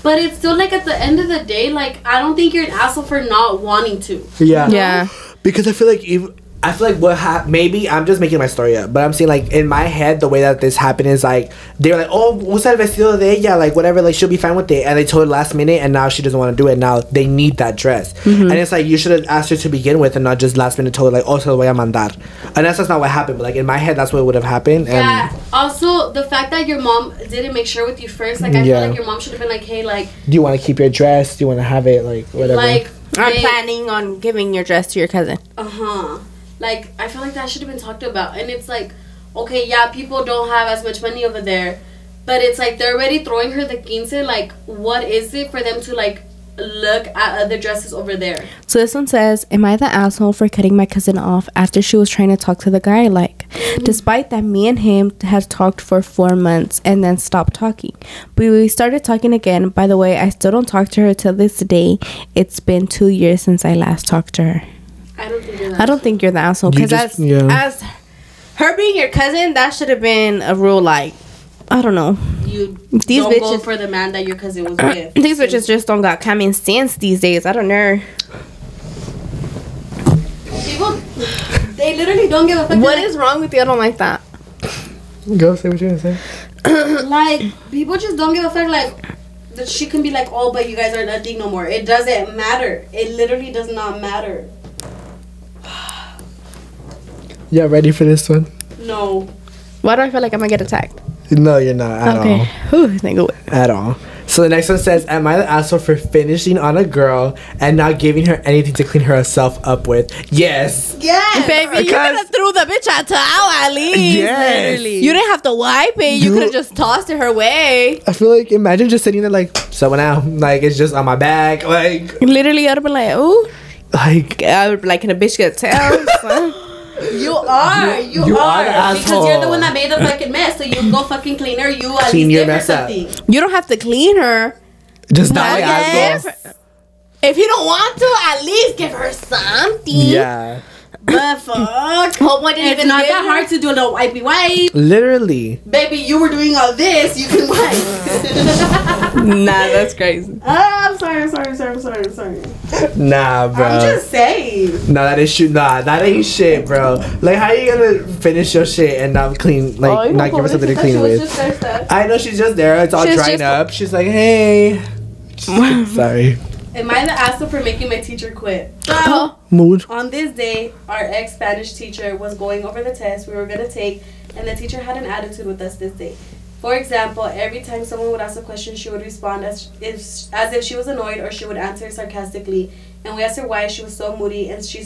But it's still like, at the end of the day, like, I don't think you're an asshole for not wanting to. Yeah. Yeah. Because I feel like what maybe I'm just making my story up, but I'm saying, like, in my head, the way that this happened is like they were like, oh, usa el vestido de ella, like whatever, like she'll be fine with it, and they told her last minute, and now she doesn't want to do it. Now they need that dress, and it's like you should have asked her to begin with, and not just last minute told her like, oh, se lo voy a mandar, and that's not what happened. But like in my head, that's what would have happened. And Yeah. Also, the fact that your mom didn't make sure with you first, like, I Yeah. feel like your mom should have been like, hey, like, do you want to keep your dress? Do you want to have it? Like whatever. like, I'm babe, planning on giving your dress to your cousin. Like, I feel like that should have been talked about. And it's like, okay, yeah, people don't have as much money over there, but it's like they're already throwing her the quince. Like, what is it for them to, like, look at other dresses over there? So this one says, am I the asshole for cutting my cousin off after she was trying to talk to the guy? Like, despite that me and him had talked for 4 months and then stopped talking. But we started talking again. By the way, I still don't talk to her till this day. It's been 2 years since I last talked to her. I don't think you're that. I don't think you're the asshole. You Because just- yeah. as her being your cousin, that should have been a rule, like, I don't know. You These don't go bitches- for the man that your cousin was with. These bitches just don't got common sense these days. I don't know. People, they literally don't give a fuck. What is wrong with you? I don't like that. Go say what you're gonna say. Like, people just don't give a fuck. Like, that she can be like, oh, but you guys are not thing no more. It doesn't matter. It literally does not matter. Yeah, ready for this one? No. Why do I feel like I'm gonna get attacked? No, you're not at all. Okay. Whew, thank you. At all. So the next one says, am I the asshole for finishing on a girl and not giving her anything to clean herself up with? Yes. Yes. Baby, you could Because- have threw the bitch out towel at least. Yes. You didn't have to wipe it. You You- could have just tossed it her way. I feel like, imagine just sitting there like, someone out. Like, it's just on my back. Like, Literally, I'd have been like, ooh. like, I would be like, can a bitch get towels? You are. You are are. the Because asshole. you're the one that made the fucking mess. So you go fucking clean her. You at Clean least your give her mess up. something. You don't have to clean her. Just not asshole. If you don't want to, at least give her something. Yeah. But fuck. Homeboy didn't even not that hard to do a little wipey wipe. Literally. Baby, you were doing all this. You can wipe. Nah, that's crazy. I'm sorry. Nah, bro. I'm just saying. Nah, that is shit. Nah, that ain't shit, bro. Like, how you gonna finish your shit and not clean? Like, not give her something to clean with? I know she's just there. It's all drying up. She's like, hey. Sorry. Am I the asshole for making my teacher quit? Mood. On this day, our ex-Spanish teacher was going over the test we were going to take, and the teacher had an attitude with us this day. For example, every time someone would ask a question, she would respond as if she was annoyed, or she would answer sarcastically. And we asked her why she was so moody, and she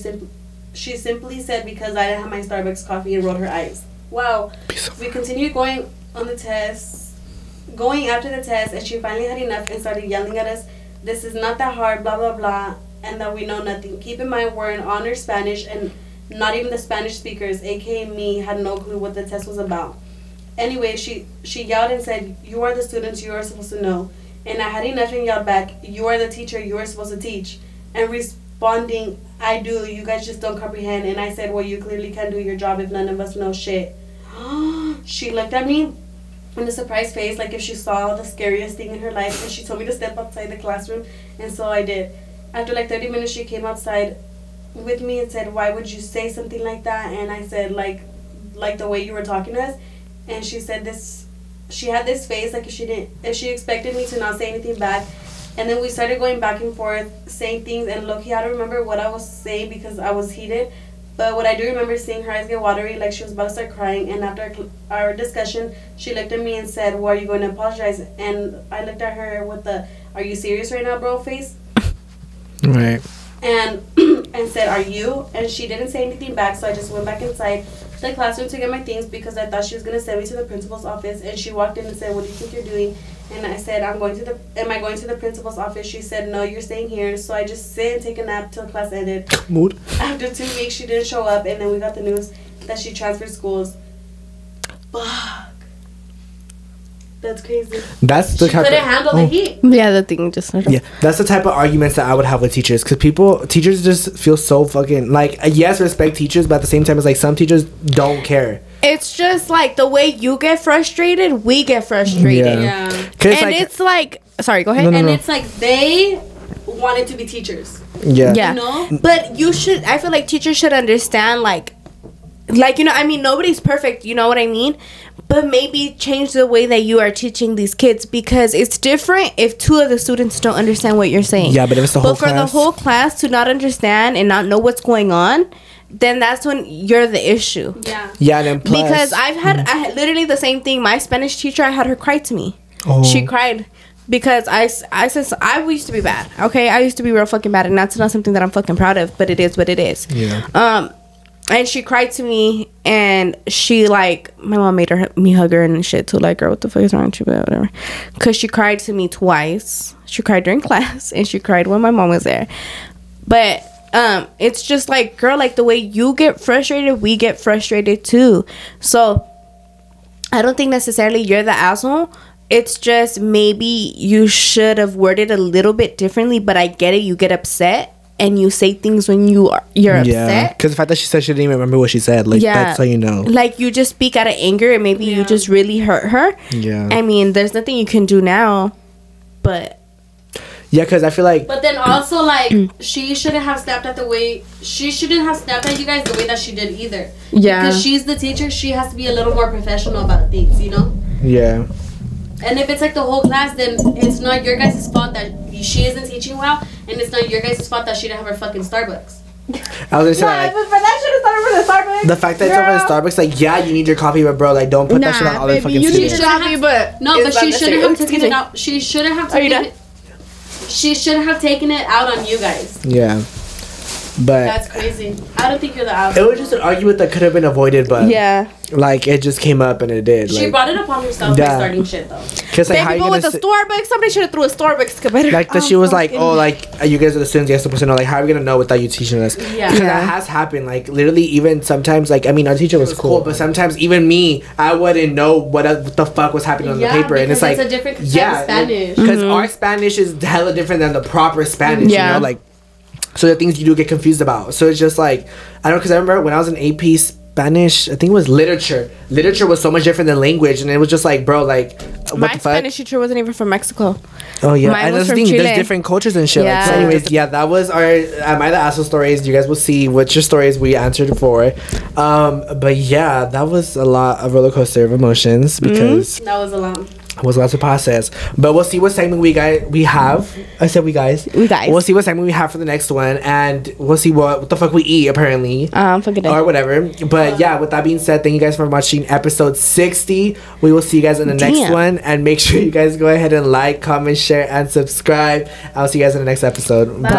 simply said because I didn't have my Starbucks coffee, and rolled her eyes. Wow. We continued going after the test, and she finally had enough and started yelling at us, "This is not that hard, blah, blah, blah," and that we know nothing. Keep in mind, we're in honor Spanish, and not even the Spanish speakers, aka me, had no clue what the test was about. Anyway, she yelled and said, "You are the students, you are supposed to know." And I had enough and yelled back, "You are the teacher, you are supposed to teach." And responding, "I do, you guys just don't comprehend." And I said, "Well, you clearly can't do your job if none of us know shit." She looked at me in a surprised face, like if she saw the scariest thing in her life, and she told me to step outside the classroom, and so I did. After like 30 minutes, she came outside with me and said, "Why would you say something like that?" And I said, like the way you were talking to us. And she said she had this face like if she expected me to not say anything back. And then we started going back and forth, saying things, and low-key, I don't remember what I was saying because I was heated. But what I do remember is seeing her eyes get watery, like she was about to start crying. And after our discussion, she looked at me and said, "Well, are you going to apologize?" And I looked at her with the "Are you serious right now, bro?" face. Right. And said, "Are you?" And she didn't say anything back, so I just went back inside the classroom to get my things because I thought she was going to send me to the principal's office. And she walked in and said, "What do you think you're doing?" And I said, am I going to the principal's office? She said, "No, you're staying here." So I just sit and take a nap till class ended. Mood. After 2 weeks, she didn't show up, and then we got the news that she transferred schools. Fuck. That's crazy. That's the she couldn't handle the heat. Yeah, the thing just. Yeah, that's the type of arguments that I would have with teachers, because teachers just feel so fucking like, yes, respect teachers, but at the same time, it's like some teachers don't care. It's just like the way you get frustrated, we get frustrated. Yeah. And it's like, sorry, go ahead. No. It's like they wanted to be teachers. Yeah. Yeah. You know? But I feel like teachers should understand, like, you know, I mean, nobody's perfect, you know what I mean? But maybe change the way that you are teaching these kids, because it's different if 2 of the students don't understand what you're saying. Yeah, but if it's the whole class. But for the whole class to not understand and not know what's going on, then that's when you're the issue. Yeah. Yeah, and then plus, because I had literally the same thing. My Spanish teacher, I had her cry to me. Oh. She cried because I said I used to be bad. Okay, I used to be real fucking bad, and that's not something that I'm fucking proud of. But it is what it is. Yeah. And she cried to me, and she, like, my mom made me hug her and shit too. Like, girl, what the fuck is wrong with you? But whatever. Because she cried to me twice. She cried during class, and she cried when my mom was there. But it's just like, girl, like, the way you get frustrated, we get frustrated too. So I don't think necessarily you're the asshole. It's just maybe you should have worded a little bit differently. But I get it. You get upset. And you say things when you're upset. Yeah, because the fact that she said she didn't even remember what she said, like, that's how you know. Like, you just speak out of anger, and maybe you just really hurt her. Yeah. I mean, there's nothing you can do now, but... Yeah, because I feel like... But then also, like, she shouldn't have snapped at She shouldn't have snapped at you guys the way that she did either. Yeah. Because she's the teacher, she has to be a little more professional about things, you know? Yeah. And if it's like the whole class, then it's not your guys' fault that she isn't teaching well, and it's not your guys' fault that she didn't have her fucking Starbucks. I was gonna say, like, but that shit is started for the Starbucks. The fact that it's over the Starbucks, like, yeah, you need your coffee, but bro, like, don't put that shit on all the fucking students. But she shouldn't have taken it out. She shouldn't have taken it. She shouldn't have taken it out on you guys. Yeah. But That's crazy. I don't think you're the it asshole. was just an argument that could have been avoided, but Yeah. like it just came up and it did. She brought it upon herself by starting shit though. Cause like Then how you people gonna with the Starbucks. Somebody should have threw a Starbucks better. like that she was like, oh, like you guys are the students, you're supposed to know. Like, how are we gonna know without you teaching us? Yeah. Because that has happened. Like, literally, even sometimes, like, I mean, our teacher was cool, but sometimes even me, I wouldn't know what the fuck was happening on the paper, and it's like, a different type of Spanish. because our Spanish is hella different than the proper Spanish. You know, like, so the things you do get confused about. So it's just like, I don't know, because I remember when I was in AP Spanish, I think it was literature. Literature was so much different than language, and it was just like, bro, like, what My the fuck? Spanish teacher wasn't even from Mexico. Oh yeah, Mine and was that's the from thing. Chile. There's different cultures and shit. Yeah. Like, so anyways, yeah, that was our Am I the Asshole stories. You guys will see what your stories we answered for. But yeah, that was a lot of roller coaster of emotions because That was a lot. it was a lot to process. But we'll see what segment we have. I said we guys. We guys. We'll see what segment we have for the next one, and we'll see what the fuck we eat apparently. Forget it. Or whatever. But yeah, with that being said, thank you guys for watching episode 60. We will see you guys in the next one. And make sure you guys go ahead and like, comment, share, and subscribe. I'll see you guys in the next episode. Bye.